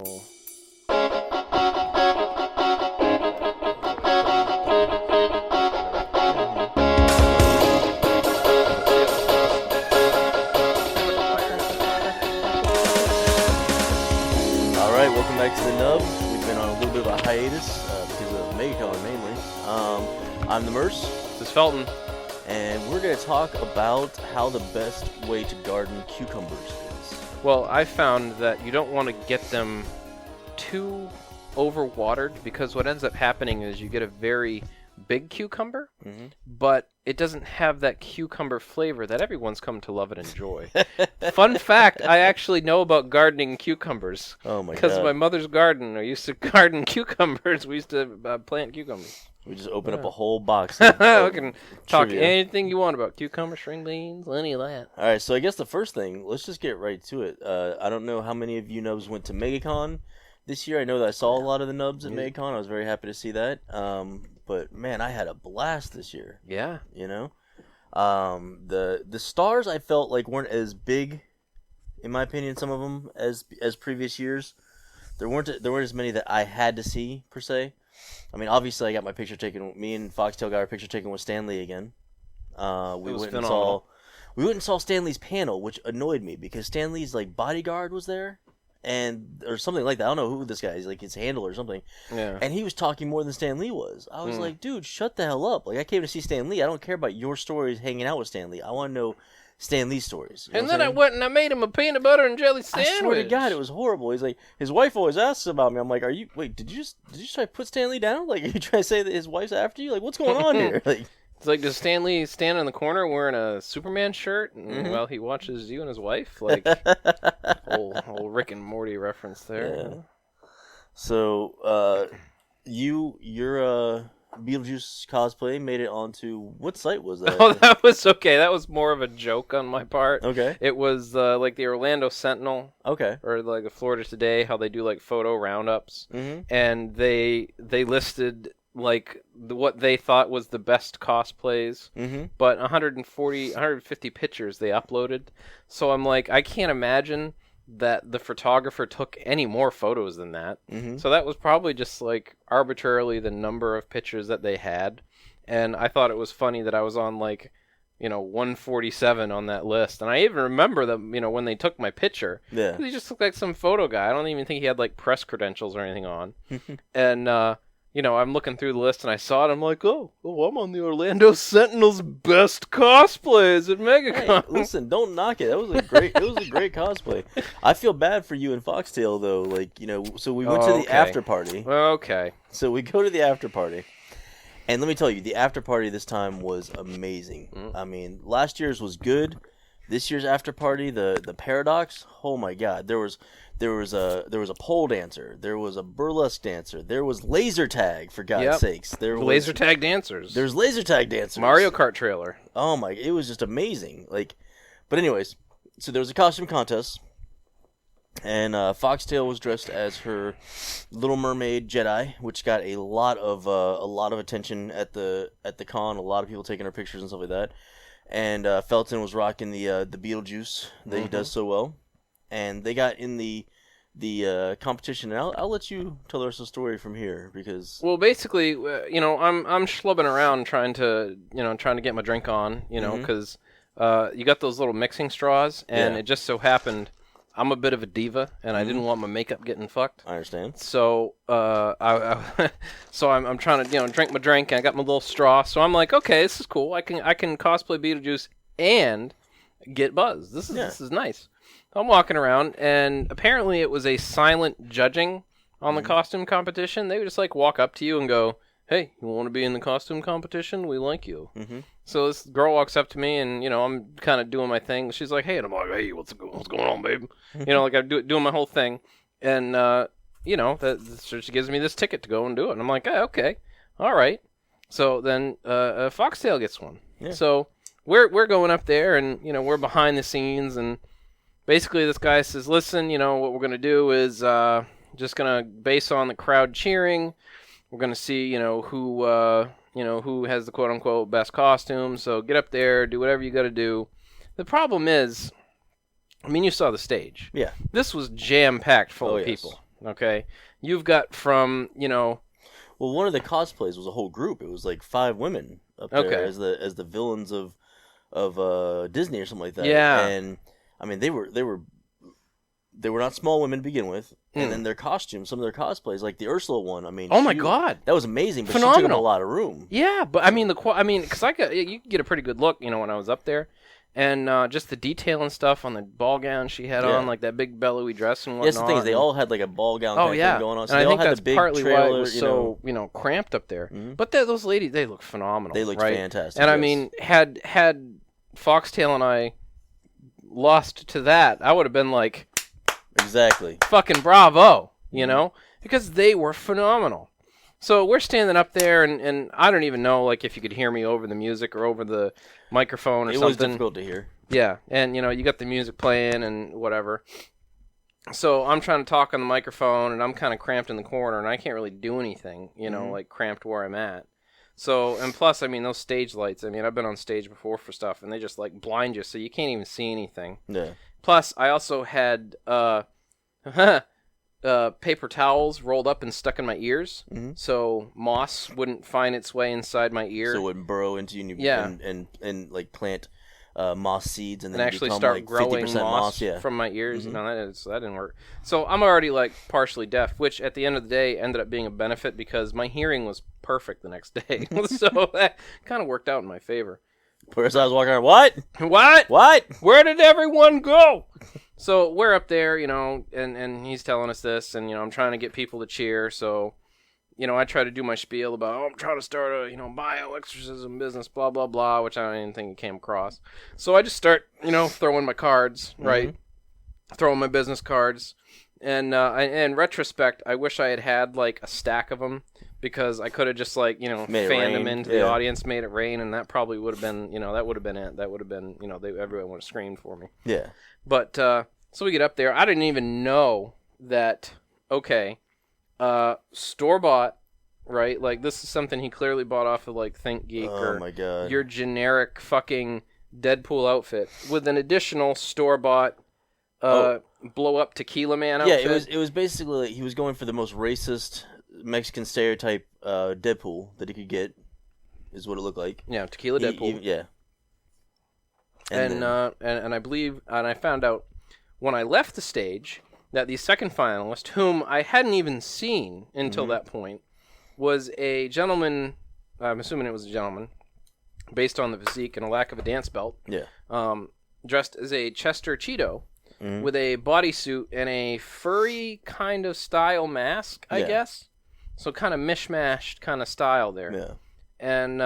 Oh. Alright, welcome back to the Nub. We've been on a little bit of a hiatus because of Megacon mainly. I'm the Merce. This is Felton. And we're going to talk about how the best way to garden cucumbers is. Well, I found that you don't want to get them too overwatered because what ends up happening is you get a very big cucumber, but it doesn't have that cucumber flavor that everyone's come to love and enjoy. Fun fact, I actually know about gardening cucumbers. Oh my god. Because of my mother's garden, I used to garden cucumbers. We used to plant cucumbers. We just open up a whole box. We can talk trivia. anything you want about cucumber, string beans, any of that. Alright, so I guess the first thing, let's just get right to it. I don't know how many of you Nubs went to Megacon this year. I know that I saw a lot of the Nubs at Megacon. I was very happy to see that. But man, I had a blast this year. Yeah. You know? The stars I felt like weren't as big, in my opinion, some of them, as previous years. There weren't as many that I had to see, per se. I mean, obviously, I got my picture taken. Me and Foxtail got our picture taken with Stan Lee again. We went and saw Stan Lee's panel, which annoyed me because Stan Lee's like bodyguard was there, or something like that. I don't know who this guy is, like his handler or something. Yeah. And he was talking more than Stan Lee was. I was like, dude, shut the hell up! Like I came to see Stan Lee. I don't care about your stories hanging out with Stan Lee. I want to know Stan Lee's stories. And then I went and I made him a peanut butter and jelly sandwich. I swear to God, it was horrible. He's like, his wife always asks about me. I'm like, did you just try to put Stan Lee down? Like, are you trying to say that his wife's after you? Like, what's going on here? Like, it's like, does Stan Lee stand in the corner wearing a Superman shirt while he watches you and his wife? Like, whole Rick and Morty reference there. Yeah. So, your Beetlejuice cosplay made it onto, what site was that? Oh, that was okay. That was more of a joke on my part. Okay. It was like the Orlando Sentinel. Okay. Or like the Florida Today, how they do like photo roundups. And they listed like what they thought was the best cosplays. But 150 pictures they uploaded. So I'm like, I can't imagine that the photographer took any more photos than that. So that was probably just like arbitrarily the number of pictures that they had. And I thought it was funny that I was on like, 147 on that list. And I even remember that, when they took my picture. Yeah. He just looked like some photo guy. I don't even think he had like press credentials or anything on. And, I'm looking through the list and I saw it. I'm like, oh, I'm on the Orlando Sentinel's best cosplays at Megacon. Hey, listen, don't knock it. It was a great cosplay. I feel bad for you and Foxtail though. Like, so we went to the after party. Okay. So we go to the after party. And let me tell you, the after party this time was amazing. I mean, last year's was good. This year's after party, the Paradox, oh my God. There was a pole dancer, there was a burlesque dancer, there was laser tag, for God's sakes. There was laser tag dancers. There's laser tag dancers. Mario Kart trailer. Oh my, it was just amazing. But anyways, so there was a costume contest, and Foxtail was dressed as her Little Mermaid Jedi, which got a lot of attention at the con. A lot of people taking her pictures and stuff like that. And Felton was rocking the Beetlejuice that he does so well. And they got in the competition. And I'll let you tell the rest of the story from here because. Well, basically, I'm schlubbing around trying to get my drink on, because you got those little mixing straws, and it just so happened I'm a bit of a diva, and I didn't want my makeup getting fucked. I understand. So I'm trying to drink my drink, and I got my little straw. So I'm like, okay, this is cool. I can cosplay Beetlejuice and get buzzed. This is nice. I'm walking around, and apparently it was a silent judging on the costume competition. They would just like walk up to you and go, "Hey, you want to be in the costume competition? We like you." So this girl walks up to me, and I'm kind of doing my thing. She's like, "Hey," and I'm like, "Hey, what's going on, babe?" Like I'm doing my whole thing, and so she gives me this ticket to go and do it, and I'm like, okay, all right. So then Foxtail gets one. Yeah. So we're going up there, and we're behind the scenes, and basically this guy says, "Listen, what we're gonna do is just gonna base on the crowd cheering. We're gonna see, who has the quote-unquote best costume. So get up there, do whatever you got to do." The problem is, I mean, you saw the stage. Yeah. This was jam-packed full of people. Okay, you've got from Well, one of the cosplays was a whole group. It was like 5 women up there as the villains of Disney or something like that. Yeah. And I mean, they were not small women to begin with, and then their costumes, some of their cosplays, like the Ursula one. I mean, oh my god, that was amazing. But phenomenal. She took up a lot of room. Yeah, but I mean because you could get a pretty good look, when I was up there, and just the detail and stuff on the ball gown she had on, like that big bellowy dress and whatnot. Yes, the thing is, they all had like a ball gown kind of thing going on. So and they I think all had that's the big partly trailer, why it was so cramped up there. Mm-hmm. But those ladies, they look phenomenal. They looked right? fantastic. And yes. I mean, had Foxtail and I lost to that, I would have been like, exactly, fucking bravo, because they were phenomenal. So we're standing up there, and I don't even know if you could hear me over the music or over the microphone or something. It was difficult to hear. Yeah, and you got the music playing and whatever. So I'm trying to talk on the microphone, and I'm kind of cramped in the corner, and I can't really do anything, cramped where I'm at. So, and plus, I mean, those stage lights, I've been on stage before for stuff, and they just, blind you, so you can't even see anything. Yeah. Plus, I also had paper towels rolled up and stuck in my ears, so moss wouldn't find its way inside my ear. So it wouldn't burrow into you and plant moss seeds and then actually become start growing 50% moss from my ears. No, that didn't work. So I'm already partially deaf, which at the end of the day ended up being a benefit because my hearing was perfect the next day. So that kind of worked out in my favor. Whereas I was walking around, what? Where did everyone go? So we're up there, and he's telling us this, and I'm trying to get people to cheer. So I try to do my spiel about, I'm trying to start a, bioexorcism business, blah, blah, blah, which I don't even think it came across. So I just start, throwing my cards, right? Throwing my business cards. And in retrospect, I wish I had a stack of them because I could have just fanned them into the audience, made it rain, and that probably would have been, that would have been it. That would have been, everyone would have screamed for me. Yeah. But, so we get up there. I didn't even know that, store-bought, right? This is something he clearly bought off of, ThinkGeek or my God. Your generic fucking Deadpool outfit with an additional store-bought blow-up Tequila Man outfit. Yeah, it was basically he was going for the most racist Mexican stereotype Deadpool that he could get, is what it looked like. Yeah, Tequila Deadpool. Yeah. And I believe, and I found out when I left the stage that the second finalist, whom I hadn't even seen until that point, was a gentleman, I'm assuming it was a gentleman, based on the physique and a lack of a dance belt, dressed as a Chester Cheeto, with a bodysuit and a furry kind of style mask, I guess. So kind of mishmashed kind of style there. Yeah. And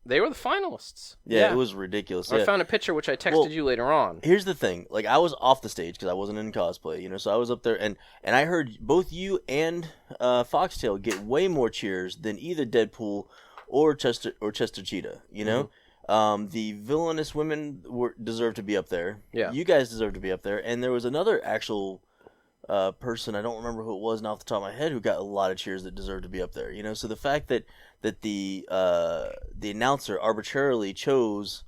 they were the finalists. Yeah, it was ridiculous. I found a picture which I texted you later on. Here's the thing. I was off the stage because I wasn't in cosplay, so I was up there, and I heard both you and Foxtail get way more cheers than either Deadpool or Chester Cheetah, The villainous women deserve to be up there. Yeah. You guys deserve to be up there. And there was another actual person, I don't remember who it was now off the top of my head, who got a lot of cheers that deserved to be up there. So the fact that the announcer arbitrarily chose,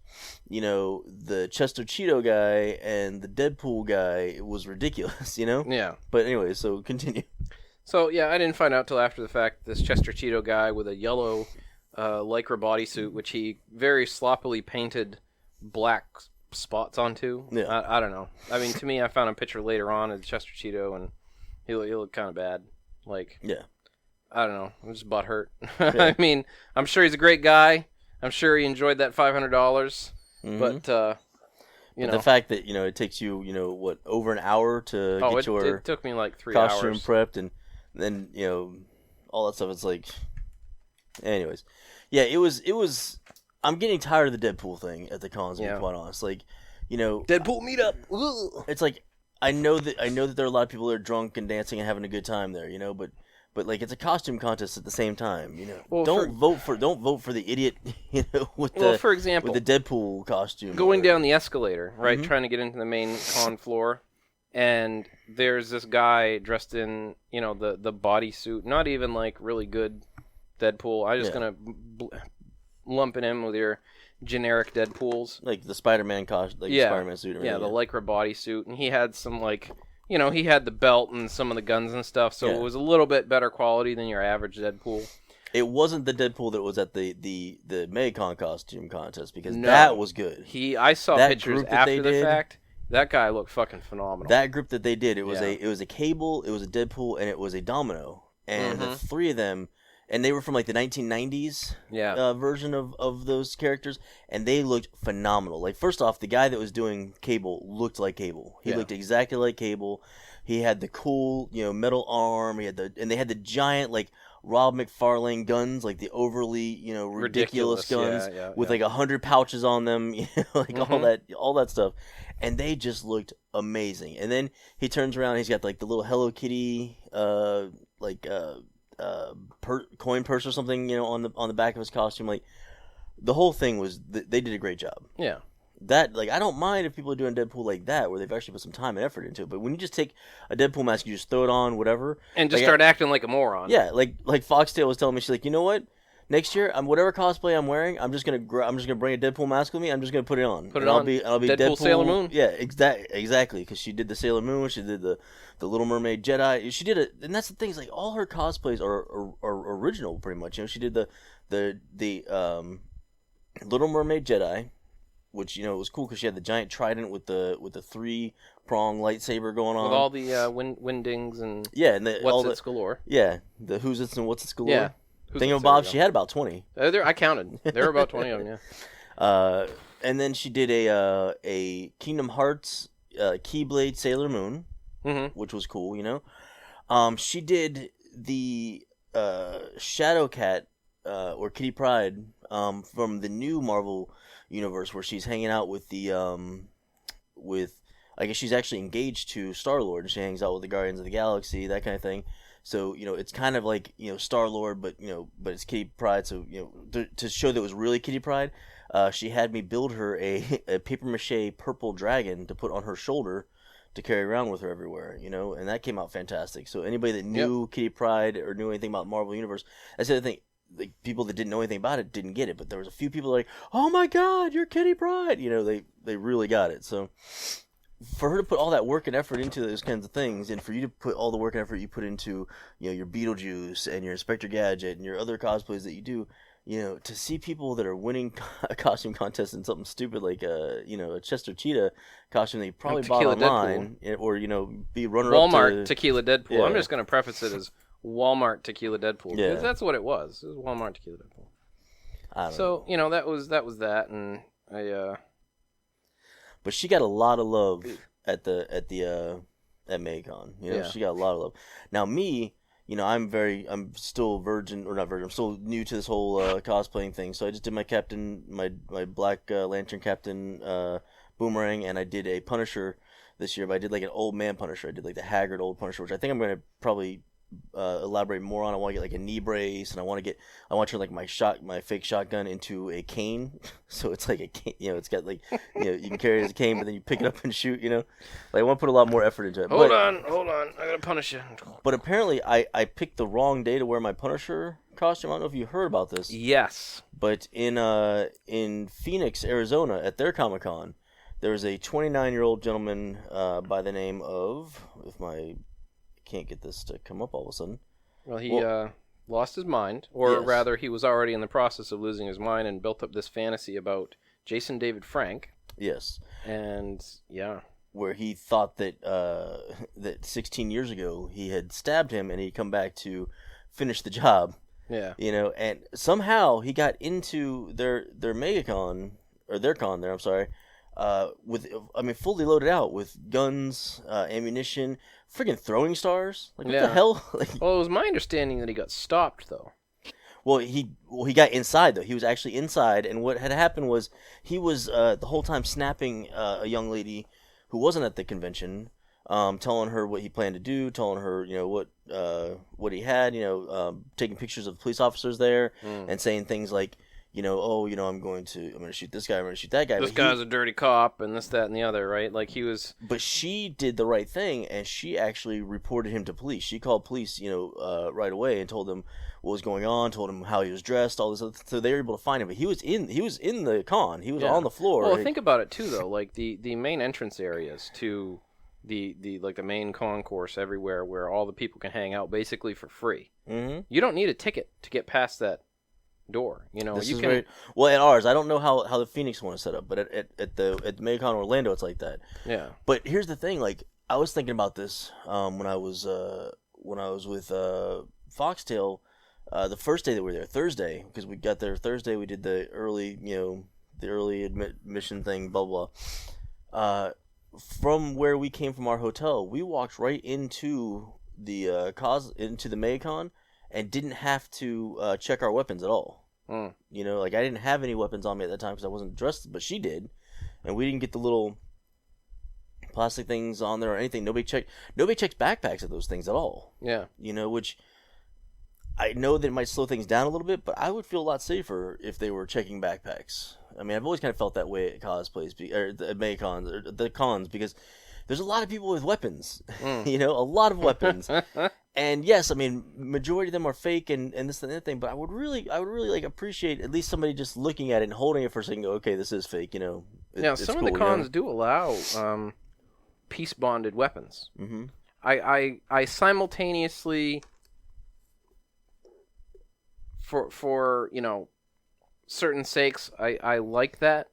the Chester Cheeto guy and the Deadpool guy was ridiculous, Yeah. But anyway, so continue. So, yeah, I didn't find out till after the fact this Chester Cheeto guy with a yellow lycra bodysuit, which he very sloppily painted black spots onto. Yeah. I don't know. To me, I found a picture later on of Chester Cheeto, and he looked kind of bad. Yeah. I don't know. I'm just butthurt. Yeah. I'm sure he's a great guy. I'm sure he enjoyed that $500. But, the fact that, it takes you, over an hour to get your it took me 3 costume hours. prepped, and then, all that stuff. It's anyways. Yeah, it was, I'm getting tired of the Deadpool thing at the cons, to be quite honest. Deadpool meetup. Ugh. It's I know that there are a lot of people that are drunk and dancing and having a good time there, but it's a costume contest at the same time, Well, don't vote for the idiot, for example, with the Deadpool costume. Going down the escalator, right, trying to get into the main con floor, and there's this guy dressed in, the bodysuit, not even really good Deadpool. I'm just gonna lump it in with your generic Deadpools, the Spider-Man costume, Spider-Man suit. The lycra bodysuit, and he had some you know, he had the belt and some of the guns and stuff, so it was a little bit better quality than your average Deadpool. It wasn't the Deadpool that was at the Megacon costume contest, because that was good. I saw that pictures after the fact. That guy looked fucking phenomenal. That group that they did, it was a Cable, it was a Deadpool, and it was a Domino, and the three of them, and they were from like the 1990s version of those characters, and they looked phenomenal. Like, first off, the guy that was doing Cable looked like Cable. He looked exactly like Cable. He had the cool, metal arm. He had and they had the giant, like, Rob McFarlane guns, like the overly, ridiculous guns with like 100 pouches on them, like all that stuff, and they just looked amazing. And then he turns around, and he's got like the little Hello Kitty, coin purse or something, on the back of his costume. Like, the whole thing was, they did a great job. Yeah. That, like, I don't mind if people are doing Deadpool like that, where they've actually put some time and effort into it. But when you just take a Deadpool mask, you just throw it on, whatever, and just start acting like a moron. Yeah, like Foxtail was telling me, she's like, you know what? Next year, whatever cosplay I'm wearing, I'm just gonna bring a Deadpool mask with me. I'm just gonna put it on. I'll be Deadpool Sailor Moon. Yeah, exactly. Because she did the Sailor Moon, she did the Little Mermaid Jedi. She did it, and that's the thing. Is like all her cosplays are original, pretty much. She did the Little Mermaid Jedi, which it was cool because she had the giant trident with the 3-prong lightsaber going on with all the windings and and what's its galore. Yeah, the who's its and what's its galore. Yeah. Thingamabob, she had about 20. I counted. There were about 20 of them, yeah. And then she did a Kingdom Hearts Keyblade Sailor Moon, which was cool, She did the Shadow Cat, or Kitty Pryde, from the new Marvel universe, where she's hanging out with I guess she's actually engaged to Star-Lord, and she hangs out with the Guardians of the Galaxy, that kind of thing. So, it's kind of like, Star-Lord, but it's Kitty Pryde. So, to show that it was really Kitty Pryde, she had me build her a papier-mâché purple dragon to put on her shoulder to carry around with her everywhere, and that came out fantastic. So anybody that knew Kitty Pryde or knew anything about Marvel Universe, that's the other thing. Like, people that didn't know anything about it didn't get it, but there was a few people like, oh my god, you're Kitty Pryde! They really got it. So for her to put all that work and effort into those kinds of things, and for you to put all the work and effort you put into, your Beetlejuice and your Inspector Gadget and your other cosplays that you do, to see people that are winning a costume contest in something stupid like a Chester Cheetah costume that you probably bought online, or be runner-up Walmart Tequila Deadpool. Yeah. I'm just going to preface it as Walmart Tequila Deadpool, because that's what it was. It was Walmart Tequila Deadpool. That was that, and I. But she got a lot of love at Megacon. She got a lot of love. Now me, I'm still virgin, or not virgin. I'm still new to this whole cosplaying thing. So I just did my Black Lantern Captain Boomerang, and I did a Punisher this year. But I did like an old man Punisher. I did like the haggard old Punisher, which I think I'm going to probably elaborate more on. I want to get like a knee brace, and I want to turn like my fake shotgun into a cane. So it's like a cane, it's got like, you can carry it as a cane, but then you pick it up and shoot, Like, I want to put a lot more effort into it. Hold on, I gotta punish you. But apparently I picked the wrong day to wear my Punisher costume. I don't know if you heard about this. Yes. But in Phoenix, Arizona, at their Comic-Con, there was a 29-year-old gentleman by the name of, can't get this to come up all of a sudden. Well, he lost his mind, or rather, he was already in the process of losing his mind, and built up this fantasy about Jason David Frank. Yes. And where he thought that that 16 years ago he had stabbed him, and he'd come back to finish the job. Yeah. And somehow he got into their Megacon, or their con there. I'm sorry. Fully loaded out with guns, ammunition, friggin' throwing stars. Like, what the hell? Well, it was my understanding that he got stopped, though. Well, he got inside, though. He was actually inside, and what had happened was he was the whole time snapping a young lady who wasn't at the convention, telling her what he planned to do, telling her, what he had, taking pictures of police officers there, and saying things like, I'm going to shoot this guy, I'm going to shoot that guy. This guy's a dirty cop, and this, that, and the other, right? Like, he was... But she did the right thing, and she actually reported him to police. She called police, right away, and told them what was going on, told them how he was dressed, all this other, so they were able to find him. But he was in the con. He was on the floor. Well, think about it, too, though. Like, the main entrance areas to like the main concourse everywhere where all the people can hang out basically for free. Mm-hmm. You don't need a ticket to get past that door. You know, you can. Very, well, at ours, I don't know how the Phoenix one is set up, but at the Megacon Orlando, it's like that. Yeah. But here's the thing, like I was thinking about this when I was with Foxtail, the first day that we were there, Thursday, because we got there Thursday. We did the early admission thing, blah blah. From where we came from our hotel, we walked right into the into the Megacon and didn't have to check our weapons at all. You know, like I didn't have any weapons on me at that time because I wasn't dressed, but she did, and we didn't get the little plastic things on there or anything. Nobody checks backpacks at those things at all. Yeah. You know, which I know that it might slow things down a little bit, but I would feel a lot safer if they were checking backpacks. I mean, I've always kind of felt that way at cosplays, or the Megacons, or the cons, because there's a lot of people with weapons. You know, a lot of weapons. And yes, I mean, majority of them are fake and this and that thing, but I would really like appreciate at least somebody just looking at it and holding it for a second. Go, okay, this is fake. You know. Now, some of the cons do allow piece bonded weapons. Mm-hmm. I simultaneously for you know certain sakes I like that,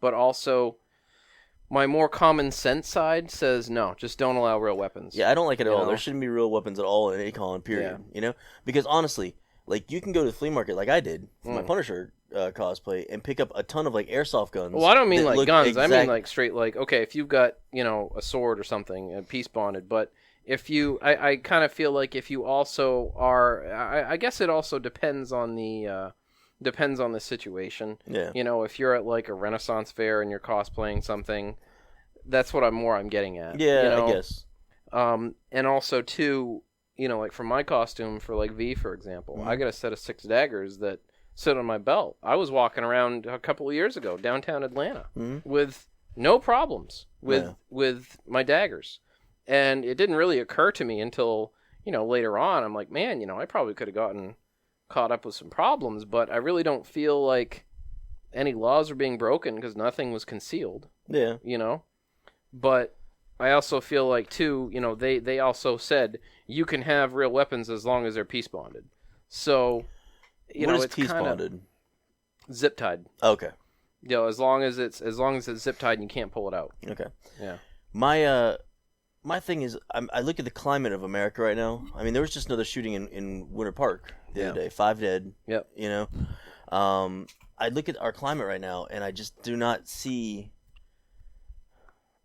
but also my more common sense side says no, just don't allow real weapons. Yeah, I don't like it at all. know? There shouldn't be real weapons at all in any con, period. You know, because honestly, like you can go to the flea market like I did for my Punisher cosplay and pick up a ton of like airsoft guns. Well, I don't mean like guns. I mean like straight like, okay, if you've got, you know, a sword or something, piece bonded, but if you, I kind of feel like if you also are, I guess it also depends on the situation. Yeah. You know, if you're at like a Renaissance fair and you're cosplaying something, that's what I'm getting at. Yeah, you know? I guess. And also too, you know, like for my costume for like V, for example, I got a set of 6 daggers that sit on my belt. I was walking around a couple of years ago downtown Atlanta with no problems with my daggers. And it didn't really occur to me until, you know, later on. I'm like, man, you know, I probably could have gotten caught up with some problems, but I really don't feel like any laws are being broken because nothing was concealed. Yeah. You know? But I also feel like, too, you know, they also said you can have real weapons as long as they're piece bonded. So, you know, it's piece bonded? Zip tied. Okay. You know, as long as it's zip tied and you can't pull it out. Okay. Yeah. My thing is, I look at the climate of America right now. I mean, there was just another shooting in Winter Park the other day. 5 dead. Yep. You know, I look at our climate right now, and I just do not see.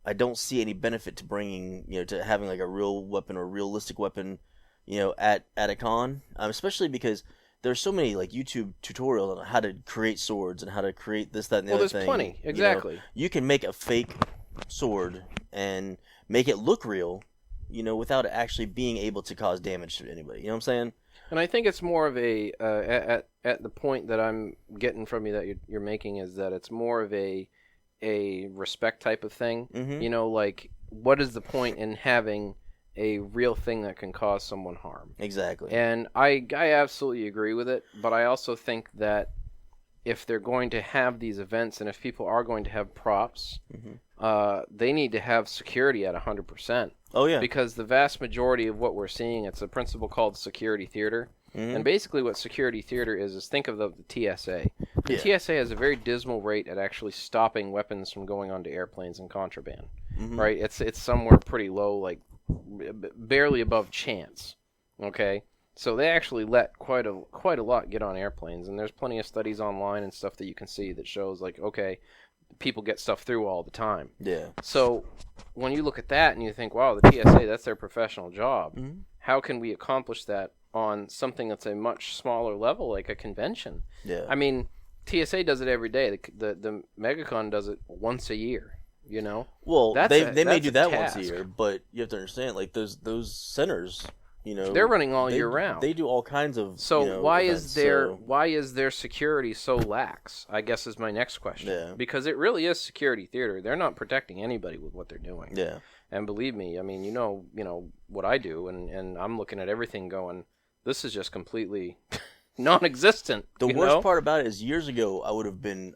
I don't see any benefit to bringing, you know, to having like a real weapon or realistic weapon, you know, at a con, especially because there's so many like YouTube tutorials on how to create swords and how to create this, that, and the other thing. Well, there's plenty. Exactly. You know, you can make a fake sword and make it look real, you know, without actually being able to cause damage to anybody. You know what I'm saying? And I think it's more of a at the point that I'm getting from you that you're making is that it's more of a respect type of thing. Mm-hmm. You know, like what is the point in having a real thing that can cause someone harm? Exactly. And I absolutely agree with it, but I also think that if they're going to have these events and if people are going to have props, they need to have security at 100%. Oh, yeah. Because the vast majority of what we're seeing, it's a principle called security theater. And basically what security theater is think of the TSA. The TSA has a very dismal rate at actually stopping weapons from going onto airplanes and contraband. Right? It's somewhere pretty low, like barely above chance. Okay? So they actually let quite a lot get on airplanes, and there's plenty of studies online and stuff that you can see that shows like, okay, people get stuff through all the time. Yeah. So when you look at that and you think, wow, the TSA, that's their professional job. How can we accomplish that on something that's a much smaller level, like a convention? Yeah. I mean, TSA does it every day. The Megacon does it once a year. You know. Well, they may do that task. once a year, but you have to understand, like those centers, you know, they're running all year round. They do all kinds of. So you know, why events, is their security so lax? I guess is my next question. Yeah. Because it really is security theater. They're not protecting anybody with what they're doing. Yeah. And believe me, I mean, you know what I do, and I'm looking at everything going, this is just completely non-existent. The you worst know? part about it is years ago I would have been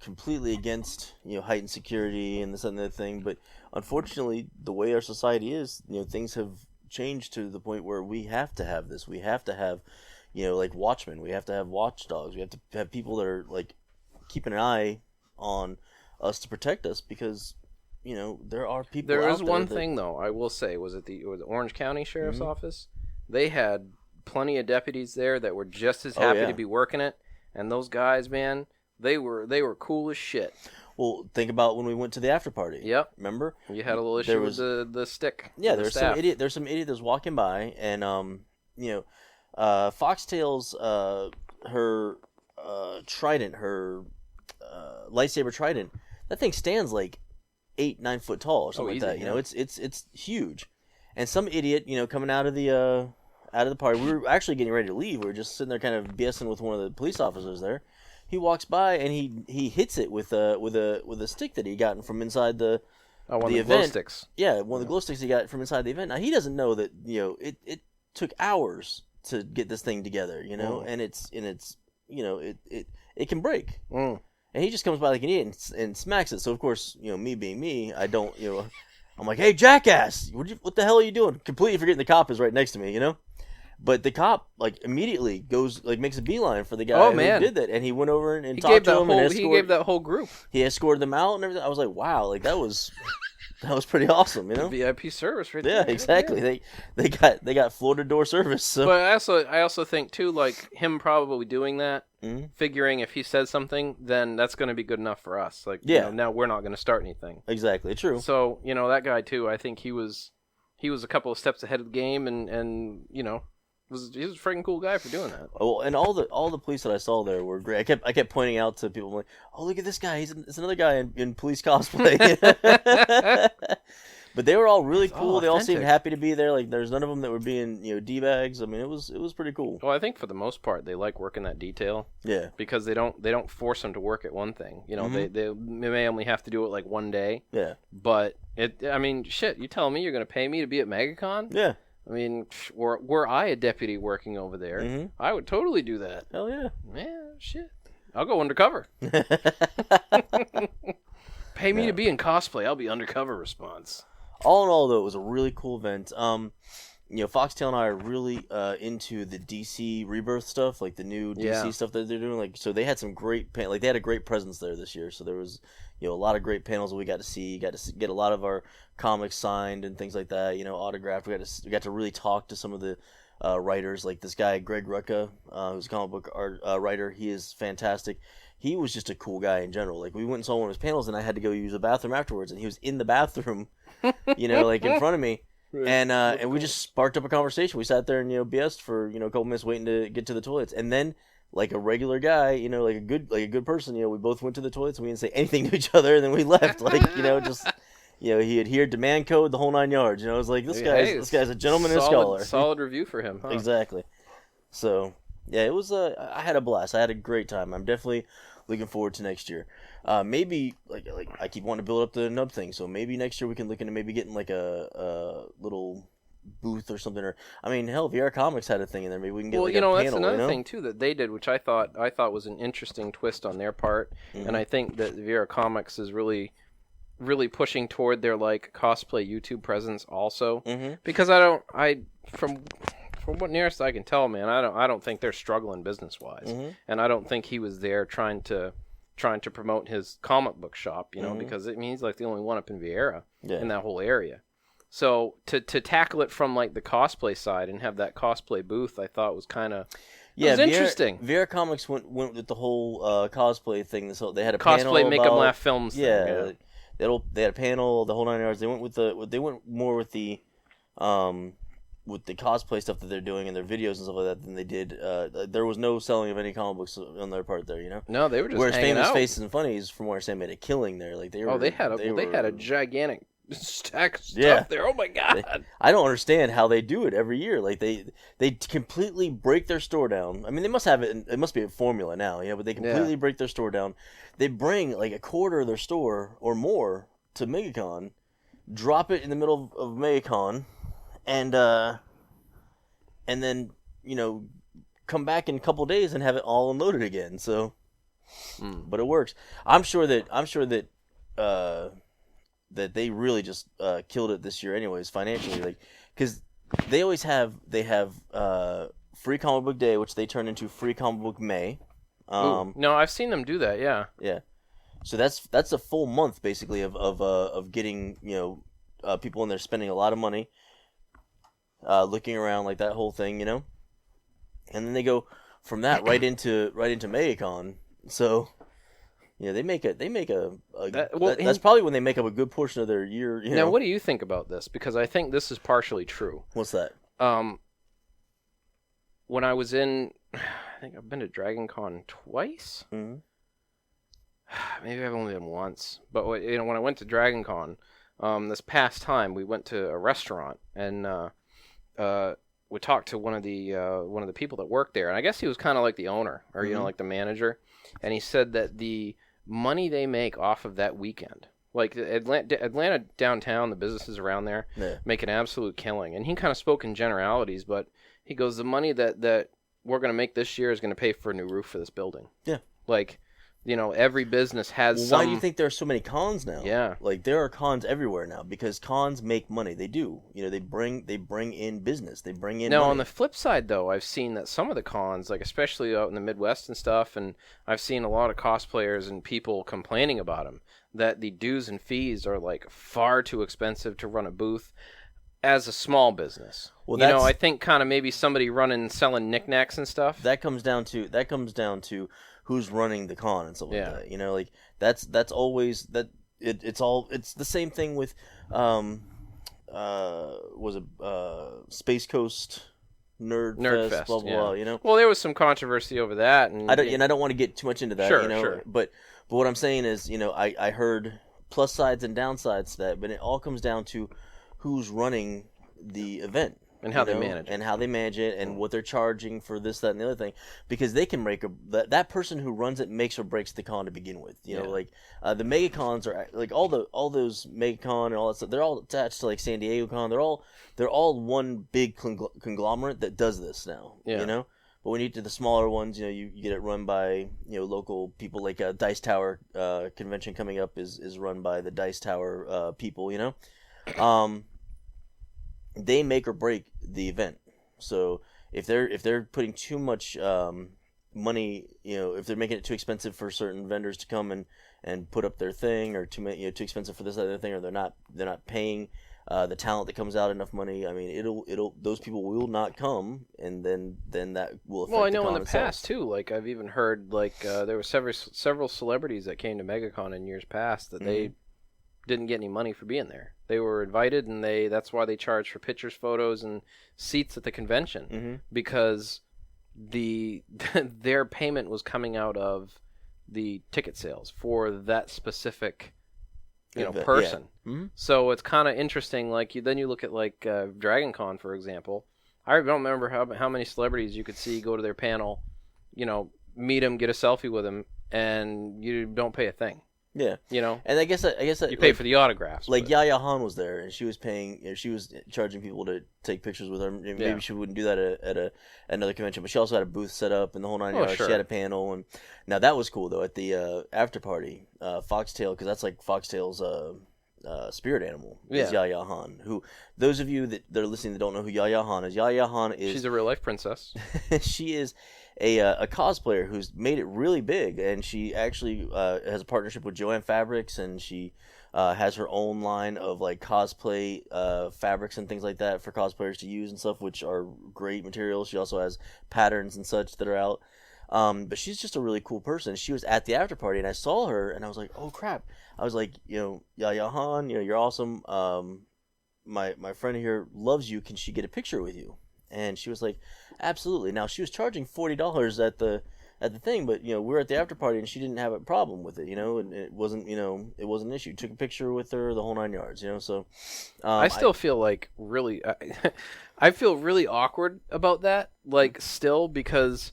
completely against heightened security and this and that thing, but unfortunately the way our society is, things have changed to the point where we have to have this. We have to have like watchmen. We have to have watchdogs. We have to have people that are like keeping an eye on us to protect us, because there are people. There out is one thing though I will say, was it the Orange County Sheriff's Office? They had plenty of deputies there that were just as happy to be working it, and those guys, man, they were cool as shit. Well, think about when we went to the after party. Yep. Remember? You had a little issue with the stick. Yeah, there's some idiot that was walking by, and Foxtail's her trident, her lightsaber trident, that thing stands like 8-9 foot tall or something like that. Yeah. It's huge, and some idiot coming out of the party, we were actually getting ready to leave. We were just sitting there kind of BSing with one of the police officers there. He walks by and he hits it with a stick that he gotten from inside the one of the event. glow sticks. Yeah, one of the glow sticks he got from inside the event. Now he doesn't know that it took hours to get this thing together, and it can break. And he just comes by like an idiot and smacks it. So of course, me being me, I don't, I'm like, hey jackass, what the hell are you doing? Completely forgetting the cop is right next to me, But the cop immediately goes makes a beeline for the guy who did that, and he went over and talked to him. He gave that whole group. He escorted them out and everything. I was like, wow, that was pretty awesome, VIP service, right there. Yeah, exactly. Yeah. They got floor to door service. So. But I also think too, him probably doing that, figuring if he says something, then that's going to be good enough for us. Now we're not going to start anything. Exactly, true. So that guy too, I think he was a couple of steps ahead of the game, and he was a freaking cool guy for doing that. Oh, and all the police that I saw there were great. I kept pointing out to people, like, oh, look at this guy. It's another guy in police cosplay. But they were all really cool. They all seemed happy to be there. Like, there's none of them that were being d-bags. I mean, it was pretty cool. Well, I think for the most part they like working that detail. Yeah. Because they don't force them to work at one thing. They may only have to do it one day. Yeah. But shit. You telling me you're going to pay me to be at Megacon? Yeah. I mean, were I a deputy working over there, I would totally do that. Hell yeah. Man, shit. I'll go undercover. Pay me to be in cosplay. I'll be undercover response. All in all, though, it was a really cool event. Foxtail and I are really into the DC Rebirth stuff, like the new DC stuff that they're doing. So they had some great they had a great presence there this year. So there was a lot of great panels that we got to see. Got to get a lot of our comics signed and things like that. Autographed. We got to really talk to some of the writers, like this guy Greg Rucka, who's a comic book writer. He is fantastic. He was just a cool guy in general. We went and saw one of his panels, and I had to go use the bathroom afterwards, and he was in the bathroom, in front of me. Right. And we just sparked up a conversation. We sat there and BS'd for a couple minutes waiting to get to the toilets, and then like a regular guy, like a good person, we both went to the toilets and we didn't say anything to each other, and then we left. He adhered to man code, the whole 9 yards. I was like, this guy's a gentleman and a scholar. Solid review for him. Huh? Exactly. So yeah, it was. I had a blast. I had a great time. I'm definitely looking forward to next year. Maybe like I keep wanting to build up the nub thing, so maybe next year we can look into maybe getting a little booth or something. Or hell, VR Comics had a thing in there. Maybe we can get a panel. That's another thing too that they did, which I thought was an interesting twist on their part, and I think that VR Comics is really pushing toward their cosplay YouTube presence also, because from what nearest I can tell, man, I don't think they're struggling business wise, and I don't think he was there trying to promote his comic book shop, because he's the only one up in Vieira in that whole area. So to tackle it from the cosplay side and have that cosplay booth, I thought was kind of interesting. Vieira Comics went with the whole cosplay thing. They had a cosplay panel make them laugh films. Yeah, they had a panel, the whole 9 yards. They went more with the cosplay stuff that they're doing in their videos and stuff like that than they did. There was no selling of any comic books on their part there, No, they were just Whereas hanging Famous out. Faces and Funnies, from what I understand, made a killing there. They had a gigantic stack of stuff there. Oh my god! I don't understand how they do it every year. They completely break their store down. They must have it. It must be a formula now, but they completely break their store down. They bring a quarter of their store or more to Megacon, drop it in the middle of Megacon, and then come back in a couple days and have it all unloaded again. So, but it works. I'm sure that that they really just killed it this year, anyways, financially. Like, because they have Free Comic Book Day, which they turn into Free Comic Book May. No, I've seen them do that. Yeah. Yeah. So that's a full month basically of getting people in there spending a lot of money, looking around, like that whole thing, and then they go from that right into Megacon. So they make a that's probably when they make up a good portion of their year. Now, what do you think about this? Because I think this is partially true. What's that? When I was I think I've been to Dragon Con twice. Mm-hmm. Maybe I've only been once, but when I went to Dragon Con, this past time we went to a restaurant and we talked to one of the people that worked there, and I guess he was kind of like the owner or like the manager, and he said that the money they make off of that weekend, like Atlanta downtown, the businesses around there make an absolute killing, and he kind of spoke in generalities, but he goes, the money that we're going to make this year is going to pay for a new roof for this building. Yeah, like. Every business has some... Why do you think there are so many cons now? Yeah. Like, there are cons everywhere now because cons make money. They do. They bring in business. They bring in money. On the flip side, though, I've seen that some of the cons, like especially out in the Midwest and stuff, and I've seen a lot of cosplayers and people complaining about them, that the dues and fees are, like, far too expensive to run a booth as a small business. Well, I think kind of maybe somebody selling knickknacks and stuff. That comes down to who's running the con and stuff like that. Like that's always that. It's the same thing with Space Coast Nerd Fest, blah blah blah. Well, there was some controversy over that, and I don't want to get too much into that. Sure. But what I'm saying is, I heard plus sides and downsides to that, but it all comes down to who's running the event. And how they manage it. And how they manage it, and what they're charging for this, that, and the other thing. Because they can that person who runs it makes or breaks the con to begin with. Like the Megacons are like all those Megacon and all that stuff. They're all attached to like San Diego Con. They're all one big conglomerate that does this now. Yeah. But when you get to the smaller ones, you get it run by local people. Like Dice Tower convention coming up is run by the Dice Tower people. They make or break the event. So if they're putting too much money, if they're making it too expensive for certain vendors to come and put up their thing, or too expensive for this other thing, or they're not paying the talent that comes out enough money, I mean it'll those people will not come, and then that will affect. Well, I know the con in the itself. past too. Like I've even heard there were several celebrities that came to MegaCon in years past that they didn't get any money for being there. They were invited, and that's why they charged for pictures, photos, and seats at the convention, because their payment was coming out of the ticket sales for that specific person. Yeah. Mm-hmm. So it's kind of interesting. Like then you look at like Dragon Con, for example. I don't remember how many celebrities you could see go to their panel, meet them, get a selfie with them, and you don't pay a thing. Yeah, and I guess you pay for the autographs. Like Yaya Han was there, and she was paying. She was charging people to take pictures with her. Maybe she wouldn't do that at another convention, but she also had a booth set up and the whole nine yards. Sure. She had a panel, and now that was cool though at the after party. Foxtail, because that's like Foxtail's spirit animal is Yaya Han. Who those of you that are listening that don't know who Yaya Han is, she's a real life princess. She is a cosplayer who's made it really big, and she actually has a partnership with Joanne Fabrics, and she has her own line of like cosplay fabrics and things like that for cosplayers to use and stuff, which are great materials. She also has patterns and such that are out. But she's just a really cool person. She was at the after party, and I saw her, and I was like, oh crap. I was like, Yaya Han, you're awesome. My friend here loves you. Can she get a picture with you? And she was like, absolutely. Now, she was charging $40 at the thing, but we were at the after party, and she didn't have a problem with it, and it wasn't an issue. Took a picture with her, the whole 9 yards, so I still feel like really I feel really awkward about that, like still, because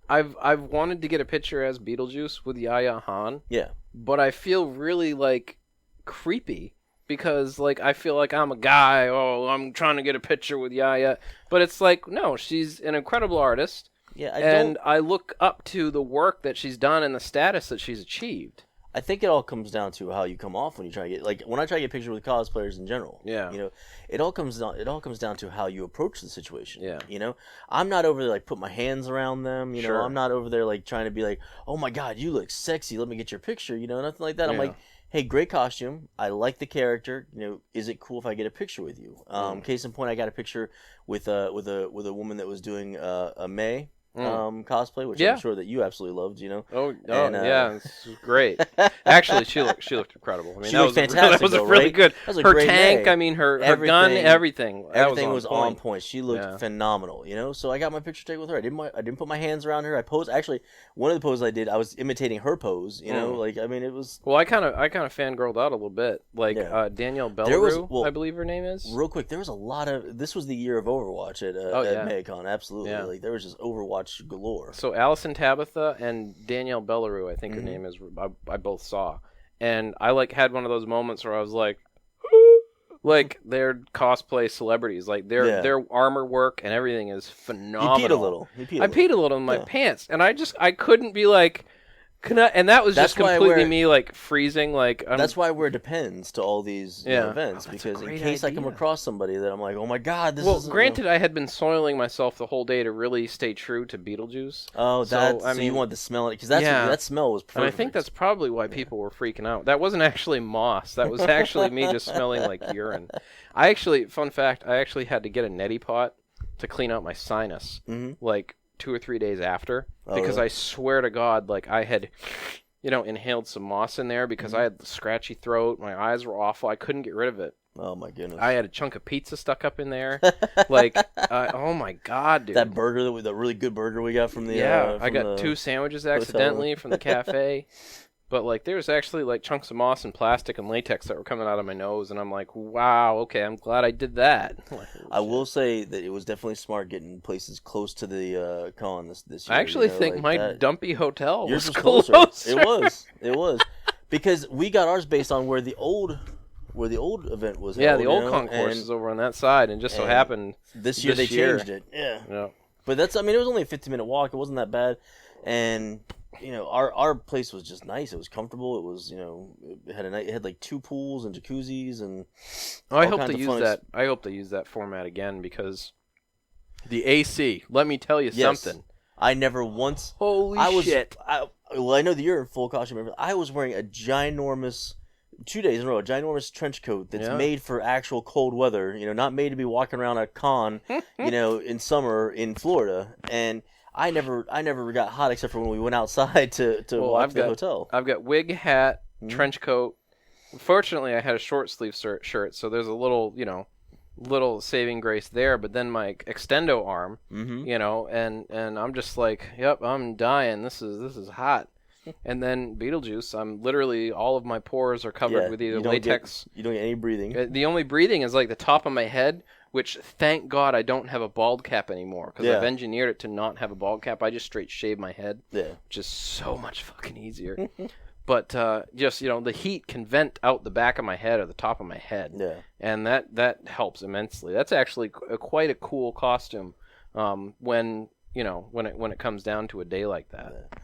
I've wanted to get a picture as Beetlejuice with Yaya Han. Yeah. But I feel really like creepy, because like I feel like I'm a guy. Oh, I'm trying to get a picture with Yaya, but it's like no, she's an incredible artist. Yeah, I look up to the work that she's done and the status that she's achieved. I think it all comes down to how you come off when you try to get, like, when I try to get pictures with cosplayers in general. Yeah. You know, it all comes down to how you approach the situation. Yeah. You know, I'm not over there like put my hands around them. You know, I'm not over there like trying to be like, oh my god, you look sexy. Let me get your picture. You know, nothing like that. I'm like, hey, great costume. I like the character. You know, is it cool if I get a picture with you? Case in point, I got a picture with a woman that was doing a May. Cosplay, which I'm sure that you absolutely loved, you know. Yeah, it's great. Actually, she looked incredible. I mean, she looked fantastic. That was though, really right? good. That was a Her great tank, May. I mean, her gun, everything. Everything was on point. She looked phenomenal, you know. So I got my picture taken with her. I didn't put my hands around her. I posed. Actually, one of the poses I did, I was imitating her pose. You know, like I mean, it was. Well, I kind of fangirled out a little bit. Like Danielle Belleroux, I believe her name is. Real quick, there was a lot of. This was the year of Overwatch at Megacon. Absolutely, like there was just Overwatch galore. So Allison Tabitha and Danielle Belleroux, I think her name is. I both saw, and I like had one of those moments where I was like, like they're cosplay celebrities. Like their armor work and everything is phenomenal. You peed a little. I peed a little in my pants, and I couldn't be like. And that was just completely me like freezing. Like that's why we're depends to all these events because in case I come across somebody that I'm like, oh my god, this is. Well, granted, I had been soiling myself the whole day to really stay true to Beetlejuice. Oh, so you wanted to smell it because that smell was perfect. And I think that's probably why people were freaking out. That wasn't actually moss. That was actually me just smelling like urine. Fun fact, I actually had to get a neti pot to clean out my sinus. Like 2 or 3 days after because I swear to God, like I had, inhaled some moss in there because I had the scratchy throat. My eyes were awful. I couldn't get rid of it. Oh my goodness! I had a chunk of pizza stuck up in there. Like, oh my God, dude! That burger, the really good burger we got from the I got 2 sandwiches accidentally from the cafe. But, like, there was actually, like, chunks of moss and plastic and latex that were coming out of my nose, and I'm like, wow, okay, I'm glad I did that. I will say that it was definitely smart getting places close to the con this year. I actually think my dumpy hotel was closer. closer. It was. Because we got ours based on where the old event was held. Yeah, the old concourse is over on that side, and just so happened this year they changed it. Yeah. But it was only a 15-minute walk. It wasn't that bad. And... our place was just nice. It was comfortable. It was, it had like 2 pools and jacuzzis and. I hope they use that. I hope they use that format again because the AC. Let me tell you something. I never once. Holy shit! I know that you're in full costume. I was wearing a ginormous. 2 days in a row, a ginormous trench coat that's made for actual cold weather. Not made to be walking around a con. In summer in Florida and. I never got hot except for when we went outside to walk to the hotel. I've got wig, hat, trench coat. Fortunately, I had a short sleeve shirt, so there's a little saving grace there. But then my extendo arm, and I'm just like, yep, I'm dying. This is hot. And then Beetlejuice, I'm literally all of my pores are covered with either latex. You don't get any breathing. The only breathing is like the top of my head. Which, thank God, I don't have a bald cap anymore because I've engineered it to not have a bald cap. I just straight shave my head, which is so much fucking easier. But the heat can vent out the back of my head or the top of my head, and that helps immensely. That's actually quite a cool costume when it comes down to a day like that. Yeah.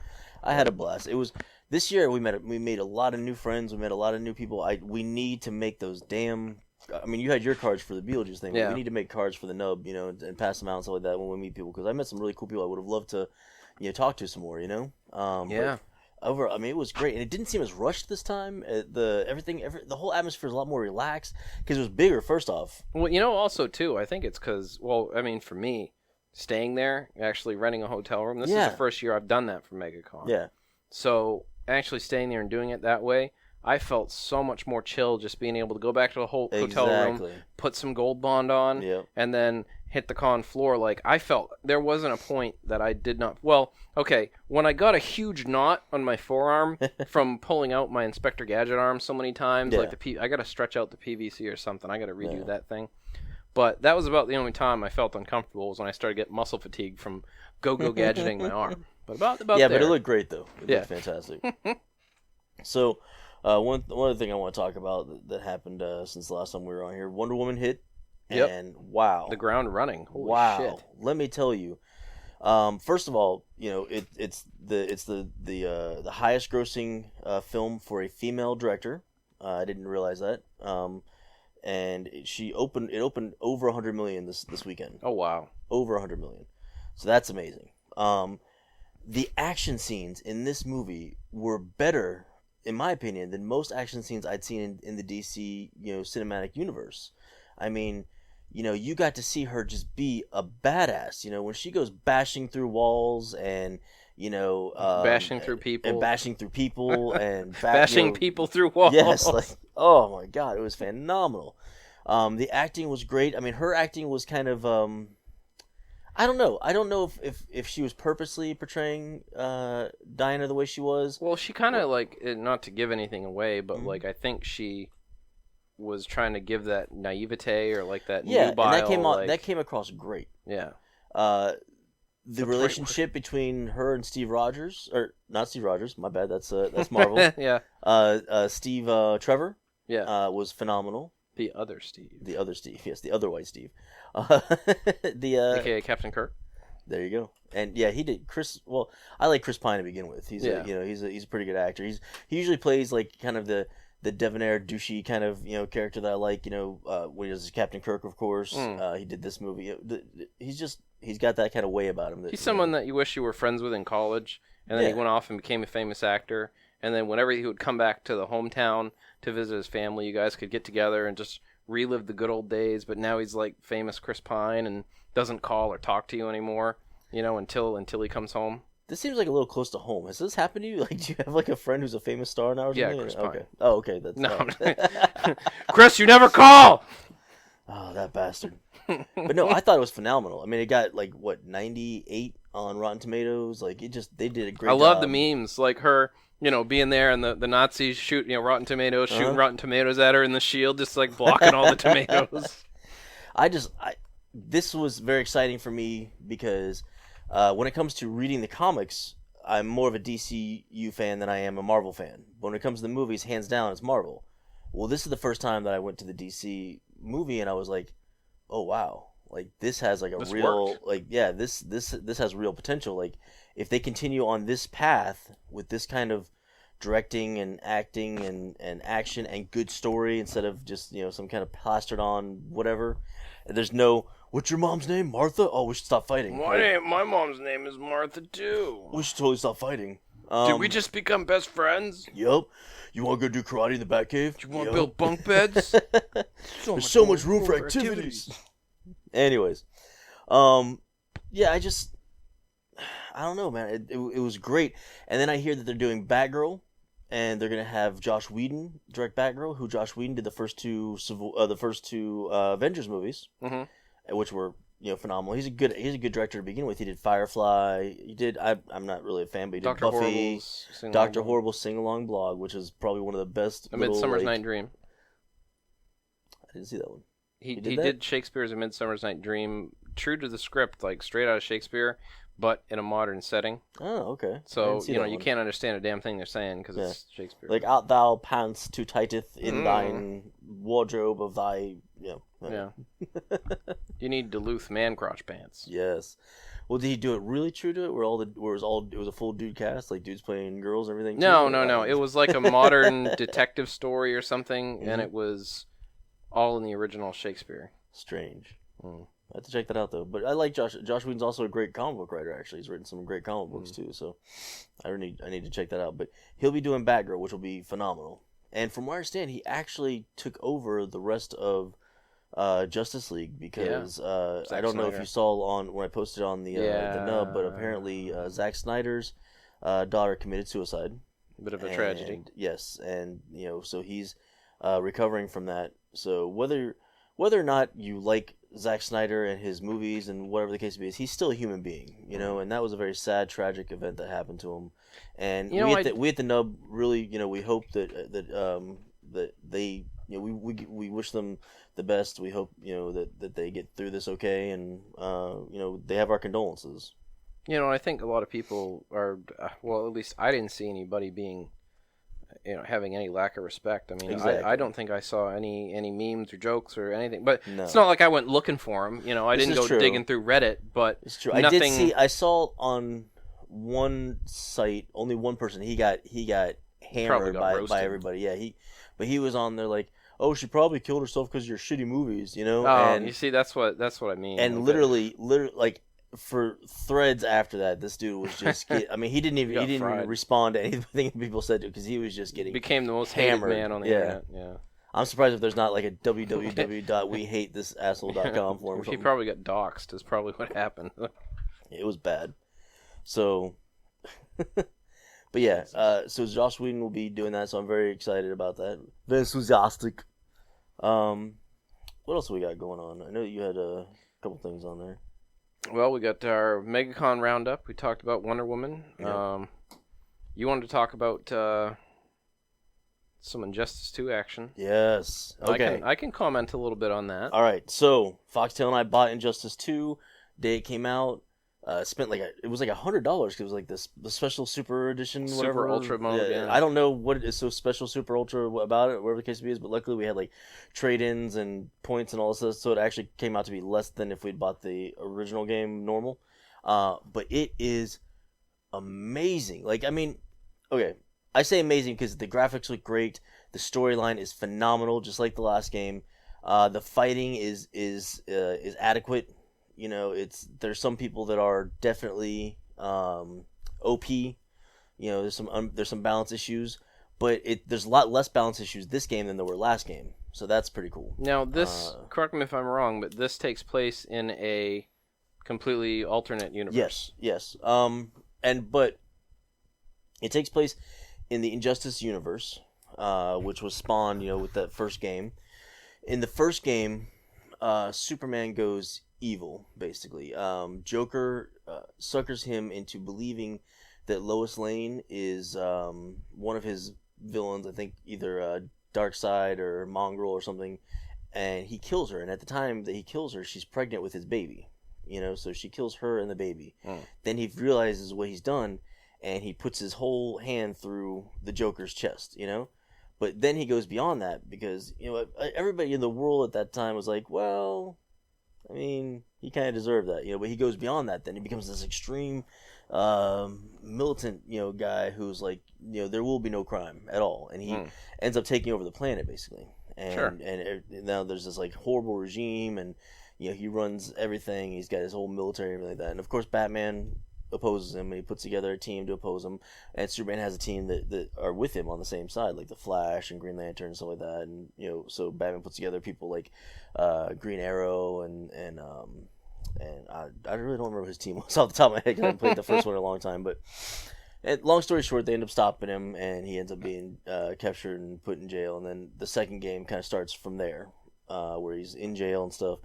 I had a blast. It was this year we made a lot of new friends. We met a lot of new people. We need to make those damn. I mean, you had your cards for the Beetlejuice thing. But we need to make cards for the nub, and pass them out and stuff like that when we meet people. Because I met some really cool people I would have loved to, talk to some more, It was great, and it didn't seem as rushed this time. The whole atmosphere was a lot more relaxed because it was bigger. First off, well, also too, I think it's because, for me, staying there, actually renting a hotel room. This is the first year I've done that for Megacon. Yeah. So actually staying there and doing it that way. I felt so much more chill just being able to go back to the hotel room, put some Gold Bond on, and then hit the con floor. Like, I felt there wasn't a point that I did not... Well, okay, when I got a huge knot on my forearm from pulling out my Inspector Gadget arm so many times, like I got to stretch out the PVC or something. I got to redo that thing. But that was about the only time I felt uncomfortable was when I started getting muscle fatigue from go-go gadgeting my arm. But about yeah, there. But it looked great, though. It looked fantastic. So... one other thing I want to talk about that happened since the last time we were on here, Wonder Woman hit, and wow. The ground running. Holy shit. Let me tell you, First of all, it's the highest grossing film for a female director. I didn't realize that. And it opened over 100 million this weekend. Oh wow, over 100 million. So that's amazing. The action scenes in this movie were better, in my opinion, than most action scenes I'd seen in the DC cinematic universe. I mean, you got to see her just be a badass. When she goes bashing through walls and bashing through people and bashing people through walls. Yes, oh my god, it was phenomenal. The acting was great. I mean, her acting was kind of I don't know if she was purposely portraying Diana the way she was. Well, she kind of not to give anything away, but I think she was trying to give that naivete or that nubile, and that came across great. Yeah. The relationship between her and Steve Rogers, or not Steve Rogers, my bad. That's Marvel. Yeah. Steve Trevor. Yeah. Was phenomenal. The other Steve. Yes, the other white Steve. AKA Captain Kirk. There you go. And yeah, he did Chris. Well, I like Chris Pine to begin with. He's he's a pretty good actor. He usually plays kind of the debonair, douchey kind of character that I like. When he was Captain Kirk, of course. He did this movie. He's got that kind of way about him. He's someone that you wish you were friends with in college, and then he went off and became a famous actor. And then whenever he would come back to the hometown to visit his family, you guys could get together and just relive the good old days. But now he's like famous Chris Pine and doesn't call or talk to you anymore, until he comes home. This seems like a little close to home. Has this happened to you? Do you have a friend who's a famous star now or something? Yeah, Chris Pine. Okay. Oh, okay. That's no. Chris, you never call. Oh, that bastard. But no, I thought it was phenomenal. I mean, it got 98 on Rotten Tomatoes. They did a great job. I love the memes, her, being there and the Nazis shoot, Rotten Tomatoes, shooting Rotten Tomatoes at her in the shield, just blocking all the tomatoes. This was very exciting for me because when it comes to reading the comics, I'm more of a DCU fan than I am a Marvel fan. But when it comes to the movies, hands down, it's Marvel. Well, this is the first time that I went to the DC movie and I was like, oh wow, this has this real worked. this has real potential. If they continue on this path with this kind of directing and acting and action and good story instead of just some kind of plastered on whatever. There's no, what's your mom's name? Martha? Oh, we should stop fighting. My mom's name is Martha too. We should totally stop fighting. Did we just become best friends? Yup. You want to go do karate in the Batcave? Do you want to build bunk beds? There's so much room for activities. Anyways, yeah, I don't know, man. It was great. And then I hear that they're doing Batgirl, and they're gonna have Josh Whedon direct Batgirl, who Josh Whedon did the first two Avengers movies, which were phenomenal. He's a good director to begin with. He did Firefly. He did. I'm not really a fan, but he did Buffy, Dr. Horrible's sing-along blog, which is probably one of the best. A Midsummer's Night Dream. I didn't see that one. He did Shakespeare's A Midsummer's Night Dream, true to the script, straight out of Shakespeare, but in a modern setting. Oh, okay. So you can't understand a damn thing they're saying because it's Shakespeare. Art thou pants too tighteth in thine wardrobe of thy Yeah. You need Duluth man crotch pants. Yes. Well, did he do it really true to it? It was a full dude cast, dudes playing girls and everything? No. It was a modern detective story or something, and it was all in the original Shakespeare. Strange. I have to check that out though. But I like Josh. Josh Whedon's also a great comic book writer. Actually, he's written some great comic books too. So I need to check that out. But he'll be doing Batgirl, which will be phenomenal. And from what I understand, he actually took over the rest of Justice League because I don't know if you saw when I posted on the nub, but apparently Zack Snyder's daughter committed suicide. A bit of a tragedy. Yes, and so he's recovering from that. So whether or not you like Zack Snyder and his movies and whatever the case may be, he's still a human being, and that was a very sad, tragic event that happened to him. And we at the nub really, we hope that they, we wish them the best. We hope that they get through this okay, and they have our condolences. I think a lot of people are, well, at least I didn't see anybody being having any lack of respect. I mean, Exactly. I don't think I saw any memes or jokes or anything. But No. it's not like I went looking for them. I This didn't is go true. digging through Reddit. But It's true. nothing... I saw on one site, only one person, he got hammered by everybody. Yeah, he was on there like, oh, she probably killed herself because of your shitty movies, Oh, and you see, that's what I mean. and Like literally like for threads after that, this dude was just I mean, he didn't even respond to anything people said to, because he was just getting became the most hammered. hated man on the internet. Yeah. I'm surprised if there's not like a www.wehatethisasshole.com for him. He probably got doxxed. Is probably what happened. It was bad. So, but yeah, so Joss Whedon will be doing that, so I'm very excited about that. Very enthusiastic. What else we got going on? I know you had a couple things on there. Well, we got our Megacon Roundup. We talked about Wonder Woman. Yeah. You wanted to talk about some Injustice 2 action. Yes. Okay. I can comment a little bit on that. All right. So Foxtail and I bought Injustice 2. Day it came out. Spent it was like $100 because it was like the special super edition, Super whatever. Ultra mode. Yeah. I don't know what it is so special, super ultra about it, whatever the case is, but luckily we had like trade-ins and points and all this stuff, so it actually came out to be less than if we'd bought the original game normal. But it is amazing. Like, I mean, okay, I say amazing because the graphics look great, the storyline is phenomenal, just like the last game. The fighting is adequate. There's some people that are definitely OP. There's some balance issues, but there's a lot less balance issues this game than there were last game. So that's pretty cool. Now this, correct me if I'm wrong, but this takes place in a completely alternate universe. Yes. But it takes place in the Injustice universe, which was spawned, with that first game. In the first game, Superman goes evil, basically. Joker suckers him into believing that Lois Lane is one of his villains, I think either Darkseid or Mongrel or something, and he kills her. And at the time that he kills her, she's pregnant with his baby, so she kills her and the baby. Then he realizes what he's done, and he puts his whole hand through the Joker's chest, But then he goes beyond that because, everybody in the world at that time was like, well, I mean, he kind of deserved that, but he goes beyond that. Then he becomes this extreme militant, guy who's like, there will be no crime at all. And he ends up taking over the planet, basically. And now there's this, like, horrible regime, and, he runs everything. He's got his whole military and everything like that. And, of course, Batman opposes him, and he puts together a team to oppose him, and Superman has a team that are with him on the same side, like the Flash and Green Lantern and stuff like that, and so Batman puts together people like Green Arrow and I really don't remember his team was off the top of my head because I haven't played the first one in a long time, but long story short, they end up stopping him, and he ends up being captured and put in jail, and then the second game kind of starts from there, where he's in jail and stuff,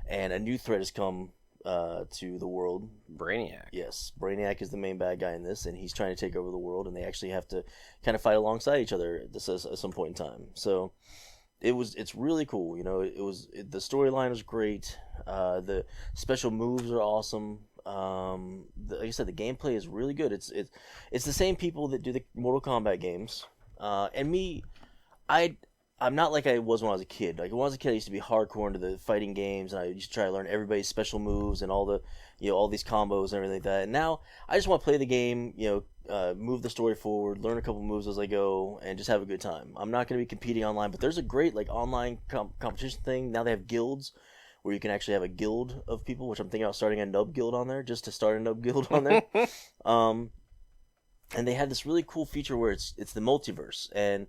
and a new threat has come to the world. Brainiac. Yes, Brainiac is the main bad guy in this, and he's trying to take over the world, and they actually have to kind of fight alongside each other at some point in time. So it's really cool. The storyline was great. The special moves are awesome. Like I said, the gameplay is really good. It's the same people that do the Mortal Kombat games. I'm not like I was when I was a kid. Like, when I was a kid, I used to be hardcore into the fighting games, and I used to try to learn everybody's special moves and all the, all these combos and everything like that. And now I just want to play the game, move the story forward, learn a couple moves as I go, and just have a good time. I'm not going to be competing online, but there's a great online competition thing. Now they have guilds where you can actually have a guild of people, which I'm thinking about starting a nub guild on there, just to start a nub guild on there. And they had this really cool feature where it's the multiverse, and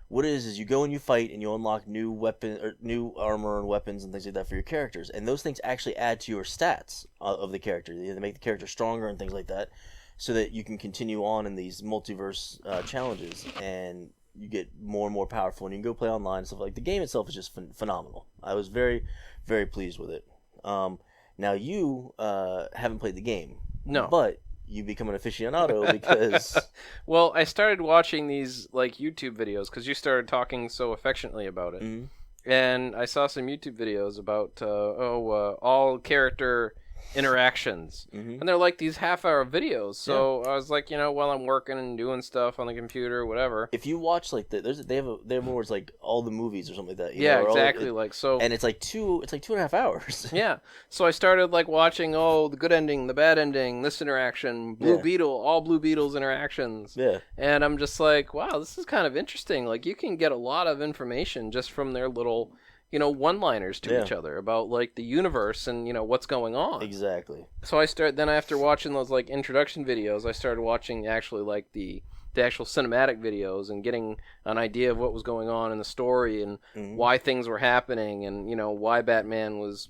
what it is you go and you fight, and you unlock new weapon or new armor and weapons and things like that for your characters, and those things actually add to your stats of the character. They make the character stronger and things like that, so that you can continue on in these multiverse challenges, and you get more and more powerful, and you can go play online and stuff. Like, the game itself is just phenomenal. I was very, very pleased with it. Now you haven't played the game, no, but you become an aficionado because well, I started watching these YouTube videos because you started talking so affectionately about it, and I saw some YouTube videos about all character interactions, and they're like these half-hour videos. So I was like, while I'm working and doing stuff on the computer, whatever. If you watch like they have one where it's like all the movies or something like that. Exactly. And it's like 2.5 hours. Yeah. So I started like watching the good ending, the bad ending, this interaction, Blue Beetle, all Blue Beetle's interactions. Yeah. And I'm just like, wow, this is kind of interesting. Like you can get a lot of information just from their little one-liners to each other about like the universe and what's going on. Exactly. So after watching those like introduction videos, I started watching actually like the actual cinematic videos and getting an idea of what was going on in the story and why things were happening and why Batman was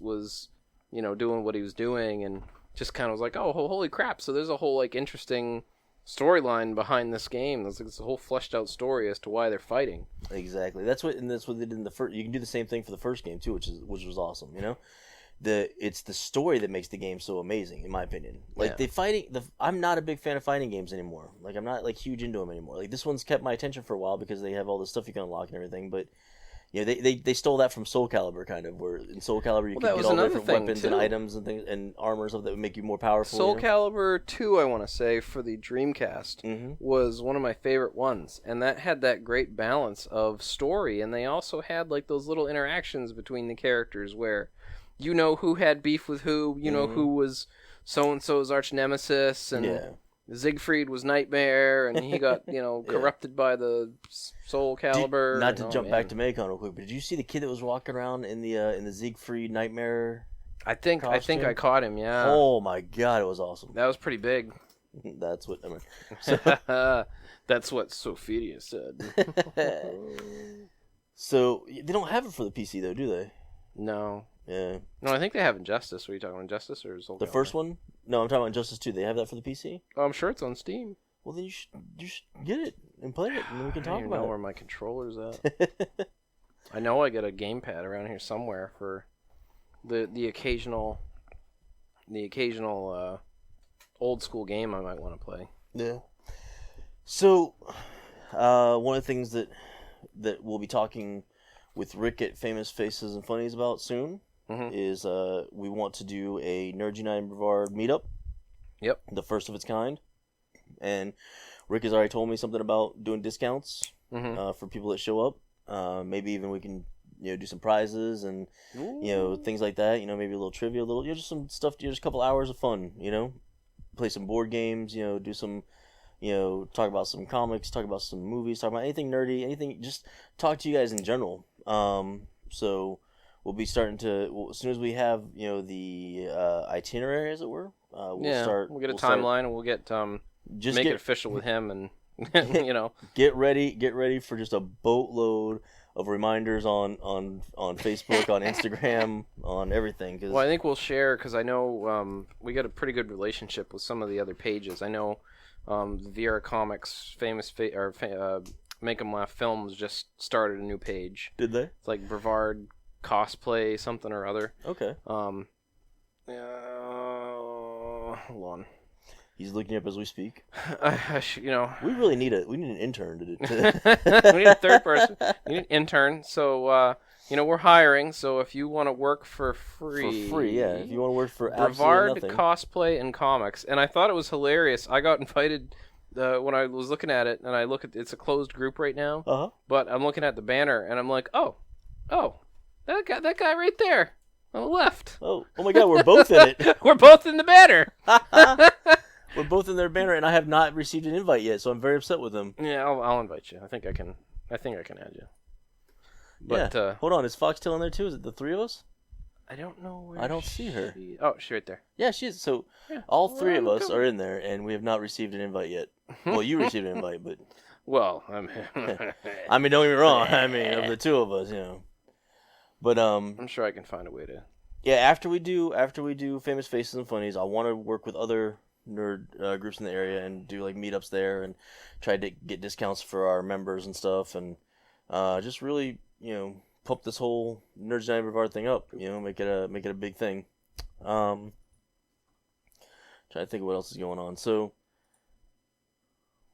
doing what he was doing, and just kind of was like, oh, holy crap! So there's a whole like interesting storyline behind this game. There's a whole fleshed out story as to why they're fighting. Exactly. That's what they did in the first. You can do the same thing for the first game too, which was awesome. It's the story that makes the game so amazing, in my opinion. Like I'm not a big fan of fighting games anymore. Like I'm not like huge into them anymore. Like this one's kept my attention for a while because they have all the stuff you can unlock and everything, but. They stole that from Soul Calibur, kind of, where in Soul Calibur you could get all different weapons and items and things and armor and stuff that would make you more powerful. Soul Calibur 2, I want to say, for the Dreamcast, was one of my favorite ones, and that had that great balance of story, and they also had like those little interactions between the characters where who had beef with who, who was so-and-so's arch nemesis, and Siegfried was Nightmare, and he got corrupted by the Soul Calibur. Not to jump back to Megacon real quick, but did you see the kid that was walking around in the Siegfried Nightmare? I think I caught him. Yeah. Oh my god, it was awesome. That was pretty big. That's what I mean. So. That's what Sophia said. So they don't have it for the PC though, do they? No. Yeah. No, I think they have Injustice. Are you talking about Injustice or Soul Calibur? The first one? No, I'm talking about Injustice 2. They have that for the PC? Oh, I'm sure it's on Steam. Well, then you should get it and play it, and then we can talk about it. I don't know where my controller's at. I know I get a gamepad around here somewhere for the occasional old school game I might want to play. Yeah. So, one of the things that we'll be talking with Rick at Famous Faces and Funnies about soon is we want to do a Nerds United Brevard meetup. Yep. The first of its kind. And Rick has already told me something about doing discounts for people that show up. Maybe even we can do some prizes and things like that. Maybe a little trivia, just some stuff. Just a couple hours of fun. Play some board games. Do some. Talk about some comics, talk about some movies, talk about anything nerdy, anything. Just talk to you guys in general. So we'll be starting to as soon as we have the itinerary, as it were. We'll start. We'll get a timeline, and we'll get make it official with him, and get ready for just a boatload of reminders on Facebook, on Instagram, on everything. Well, I think we'll share because I know we got a pretty good relationship with some of the other pages. I know Viera Comics Make 'em Laugh Films just started a new page. Did they? It's like Brevard Cosplay something or other. Okay. Hold on. He's looking up as we speak. We really need an intern to do. We need a third person. We need an intern. So we're hiring. So if you want to work for free, yeah. If you want to work for Brevard absolutely nothing. Cosplay and Comics, and I thought it was hilarious. I got invited when I was looking at it, and I look at it's a closed group right now. But I'm looking at the banner, and I'm like, oh, that guy right there on the left. Oh my God, we're both in it. We're both in the banner. We're both in their banner, and I have not received an invite yet, so I'm very upset with them. Yeah, I'll invite you. I think I can add you. But hold on, is Foxtail in there too? Is it the three of us? I don't know where. I don't see her. Oh, she's right there. Yeah, she is. So all three of us are in there, and we have not received an invite yet. Well, you received an invite, but well, I mean, don't get me wrong. I mean, of the two of us, But I'm sure I can find a way to. Yeah, after we do Famous Faces and Funnies, I want to work with other nerd groups in the area and do like meetups there and try to get discounts for our members and stuff, and just really pump this whole Nerds United Brevard thing up. Make it a big thing. Trying to think of what else is going on. So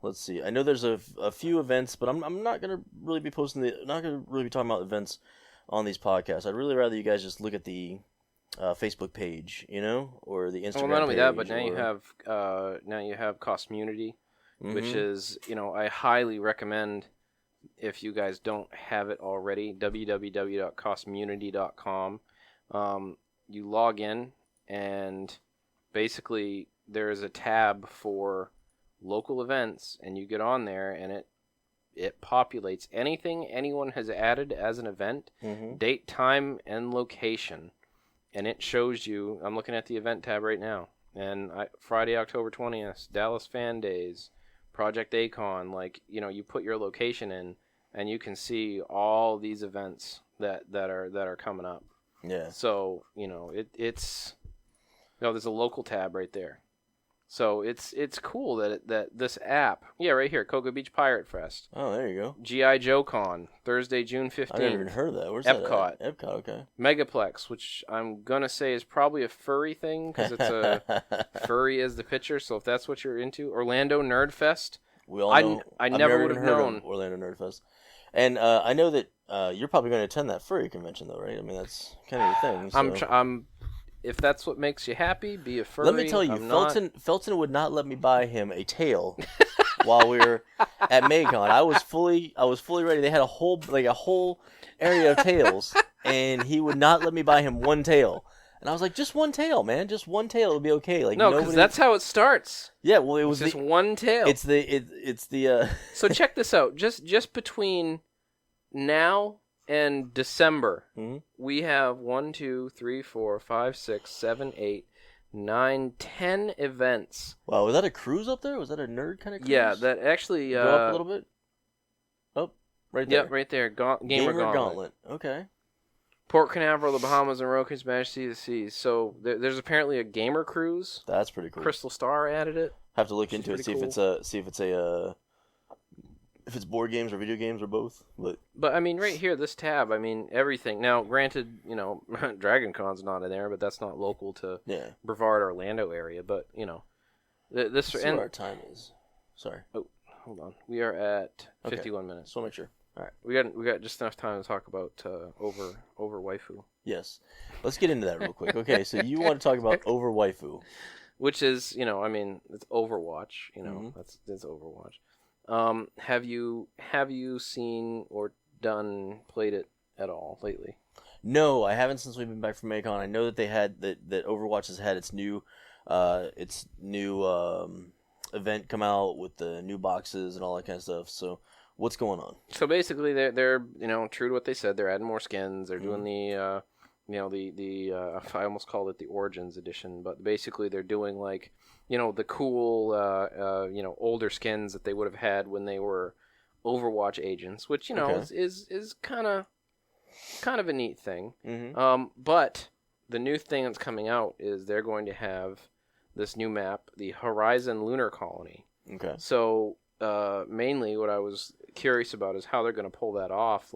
let's see. I know there's a few events, but I'm not gonna really be talking about events on these podcasts. I'd really rather you guys just look at the Facebook page, or the Instagram page. Well, not only that, but now you have Cosmunity, which is, I highly recommend, if you guys don't have it already, www.cosmunity.com. You log in, and basically there is a tab for local events, and you get on there, and it populates anything anyone has added as an event, date, time, and location. And it shows you, I'm looking at the event tab right now, and Friday, October 20th, Dallas Fan Days, Project Acon, you put your location in, and you can see all these events that are coming up. Yeah. So, it's there's a local tab right there. So it's cool that this app, right here, Cocoa Beach Pirate Fest. Oh, there you go. G.I. Joe Con, Thursday, June 15th. I never even heard of that. Where's Epcot. that at? Epcot, okay. Megaplex, which I'm going to say is probably a furry thing, because it's a furry as the picture, so if that's what you're into. Orlando Nerd Fest. We all know. I never would have known. Orlando Nerd Fest. And I know that you're probably going to attend that furry convention, though, right? I mean, that's kind of your thing. So. If that's what makes you happy, be a furry. Let me tell you, Felton would not let me buy him a tail while we were at Megacon. I was fully ready. They had a whole area of tails, and he would not let me buy him one tail. And I was like, just one tail, man, just one tail, it'll be okay. No, because that's how it starts. Yeah, well, it was just one tail. It's the. So check this out. Just between now and December, we have 1, 2, 3, 4, 5, 6, 7, 8, 9, 10 events. Wow, was that a cruise up there? Was that a nerd kind of cruise? Yeah, that actually... Go up a little bit? Oh, right there. Yep, right there. Gamer Gauntlet. Okay. Port Canaveral, the Bahamas, and Roku's Majesty of the Seas. So there's apparently a gamer cruise. That's pretty cool. Crystal Star added it. Have to look into it, see if it's board games or video games or both. But I mean, right here, this tab, I mean, everything. Now, granted, Dragon Con's not in there, but that's not local to Brevard, Orlando area. But, this... Let's see what our time is. Sorry. Oh, hold on. We are at 51 minutes. Just want to make sure. All right. We got just enough time to talk about over waifu. Yes. Let's get into that real quick. Okay, so you want to talk about over waifu. Which is, it's Overwatch. That's Overwatch. Have you seen or played it at all lately? No, I haven't since we've been back from Megacon. I know that they had that Overwatch has had its new event come out with the new boxes and all that kind of stuff. So what's going on? So basically, they're true to what they said. They're adding more skins. They're doing the I almost called it the Origins edition, but basically they're doing the cool, older skins that they would have had when they were Overwatch agents, which, is kind of a neat thing. But the new thing that's coming out is they're going to have this new map, the Horizon Lunar Colony. Okay. So, mainly what I was curious about is how they're going to pull that off.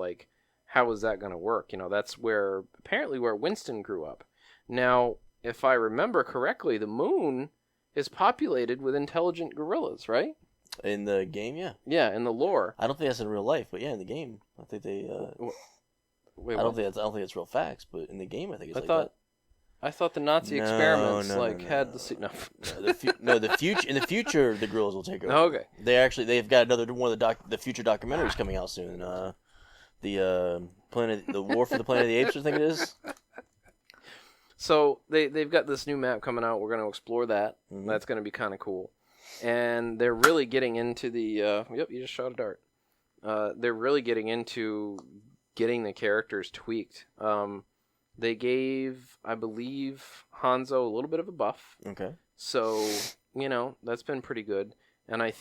How is that going to work? That's apparently where Winston grew up. Now, if I remember correctly, the moon is populated with intelligent gorillas, right? In the game, yeah. Yeah, in the lore. I don't think that's in real life, but yeah, in the game, I think they. Wait, I don't think it's real facts, but in the game, I think it's that. I thought the Nazi experiments had the the future. In the future, the gorillas will take over. Okay. They've got another one of the future documentaries coming out soon. The War for the Planet of the Apes, I think it is. So they've got this new map coming out. We're going to explore that. That's going to be kind of cool. And they're really getting into the... yep, you just shot a dart. They're really getting into getting the characters tweaked. They gave, I believe, Hanzo a little bit of a buff. Okay. So, that's been pretty good. And I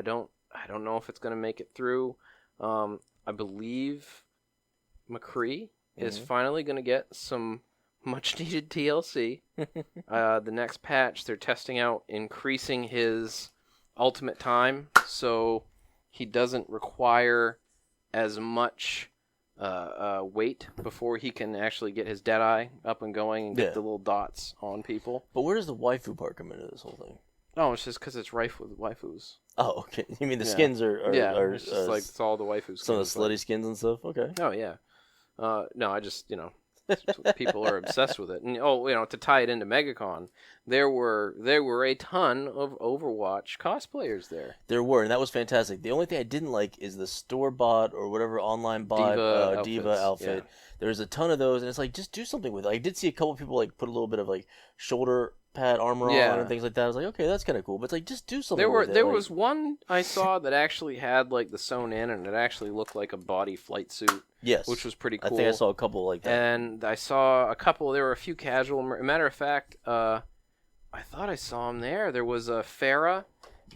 don't know if it's going to make it through. I believe McCree is finally going to get some much-needed TLC. The next patch, they're testing out increasing his ultimate time, so he doesn't require as much wait before he can actually get his Deadeye up and going and get the little dots on people. But where does the waifu part come into this whole thing? Oh, it's just because it's rife with waifus. Oh, okay. You mean the skins are it's just it's all the waifus. Some of the slutty skins and stuff? Okay. Oh, yeah. No, I just, People are obsessed with it. And to tie it into Megacon, there were a ton of Overwatch cosplayers there. There were, and that was fantastic. The only thing I didn't like is the store bot or whatever online bot Diva outfit. Yeah. There's a ton of those, and it's like, just do something with it. I did see a couple people like put a little bit of like shoulder pad armor on and things like that. I was like, okay, that's kind of cool, but it's like, just do something with it. There was one I saw that actually had like the sewn in, and it actually looked like a body flight suit. Yes, which was pretty cool. I think I saw a couple like that, and I saw a couple. There were a few casual. Matter of fact, I thought I saw them there. There was a Farah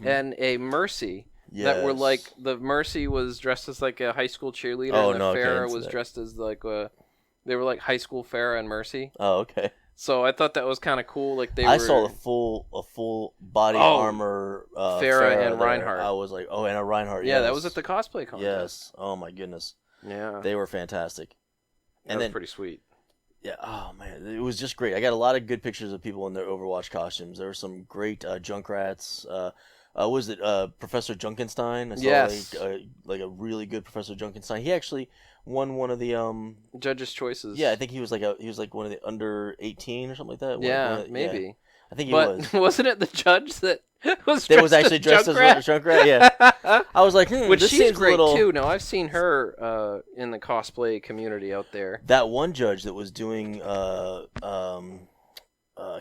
and a Mercy. Yes. That were like, the Mercy was dressed as like a high school cheerleader, and the Farah was dressed as like they were like high school Farah and Mercy. Oh, okay. So I thought that was kind of cool. Like I saw a full body armor Farah and Reinhardt. I was like, and a Reinhardt. Yeah, that was at the cosplay contest. Yes. Oh my goodness. Yeah. They were fantastic. And that was pretty sweet. Yeah. Oh man, it was just great. I got a lot of good pictures of people in their Overwatch costumes. There were some great Junkrats. Was it Professor Junkenstein? I saw like a really good Professor Junkenstein. He actually won one of the Judges' Choices. Yeah, I think he was like one of the under 18 or something like that. Yeah, maybe. Yeah. I think he was. Wasn't it the judge that was actually dressed as Junkrat? Yeah. I was like, which this she's seems great little... too. Now I've seen her in the cosplay community out there. That one judge that was doing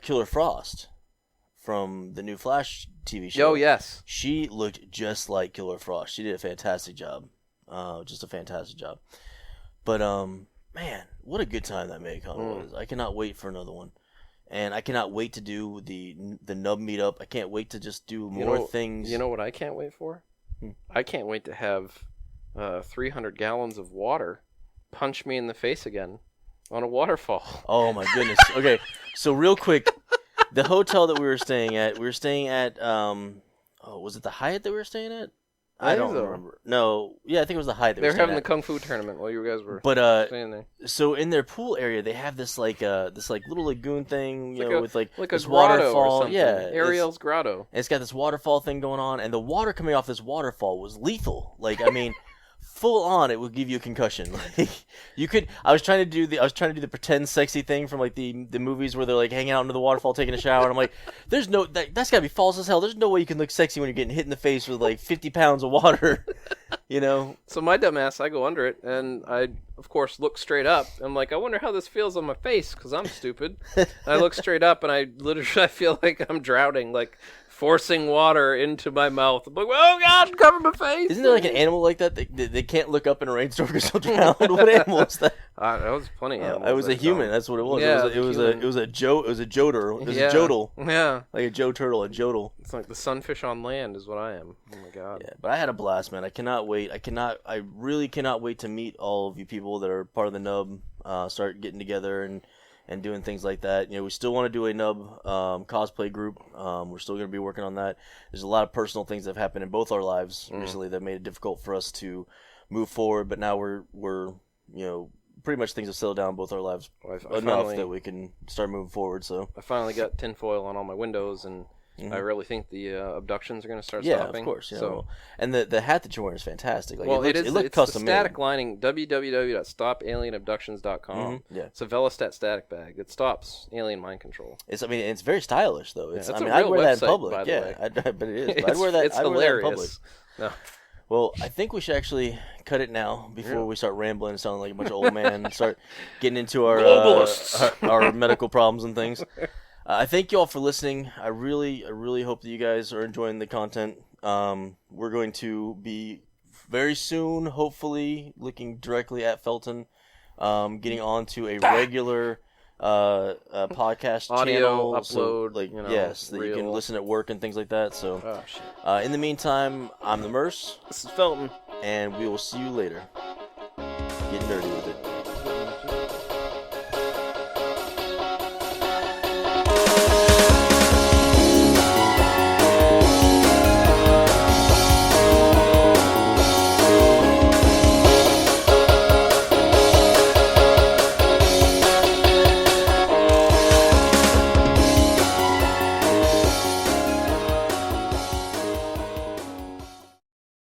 Killer Frost from the new Flash TV show. Oh yes, she looked just like Killer Frost. She did a fantastic job. Just a fantastic job. But man, what a good time that Megacon was. I cannot wait for another one. And I cannot wait to do the Nub meetup. I can't wait to just do more things. You know what I can't wait for? I can't wait to have 300 gallons of water punch me in the face again on a waterfall. Oh my goodness. Okay, so real quick, the hotel that we were staying at, was it the Hyatt that we were staying at? I don't remember. No, yeah, I think it was the Hyatt. They were having the Kung Fu tournament while you guys were staying there. So in their pool area, they have this little lagoon thing, with like this waterfall. Or something. Yeah, Ariel's grotto. It's got this waterfall thing going on, and the water coming off this waterfall was lethal. Like, I mean, full on, it would give you a concussion. Like, you could. I was trying to do the pretend sexy thing from like the movies where they're like hanging out under the waterfall taking a shower, and I'm like, there's no that's gotta be false as hell. There's no way you can look sexy when you're getting hit in the face with like 50 pounds of water. So my dumb ass, I go under it, and I of course look straight up. I'm like, I wonder how this feels on my face, because I'm stupid. I look straight up, and I feel like I'm drowning, like forcing water into my mouth. I'm like, oh God, cover my face. Isn't there like an animal like that? They can't look up in a rainstorm because they'll drown. What animal is that? That was plenty of animals. It was a human. That's what it was. Yeah, it was a jodel. It was a jodel. Yeah. Like a joe turtle, a jodel. It's like the sunfish on land is what I am. Oh my God. Yeah, but I had a blast, man. I cannot wait. I really cannot wait to meet all of you people that are part of the Nub. Start getting together and doing things like that. We still want to do a Nub cosplay group. We're still going to be working on that. There's a lot of personal things that have happened in both our lives recently that made it difficult for us to move forward. But now we're pretty much things have settled down in both our lives enough that we can start moving forward. So I finally got tinfoil on all my windows, and I really think the abductions are going to start stopping. Yeah, of course. And the hat that you're wearing is fantastic. Like, it looks it's custom the static lining, www.stopalienabductions.com. Yeah. It's a Velostat static bag. It stops alien mind control. It's very stylish, though. I'd wear that in public. By the way. But it is. I'd wear that. It's hilarious. No. Well, I think we should actually cut it now before we start rambling and sounding like a bunch of old men and start getting into our medical problems and things. I thank you all for listening. I really hope that you guys are enjoying the content. We're going to be very soon, hopefully, looking directly at Felton, getting on to a regular podcast audio channel, upload, that you can listen at work and things like that. So, in the meantime, I'm the Merce. This is Felton, and we will see you later. Get nerdy with it.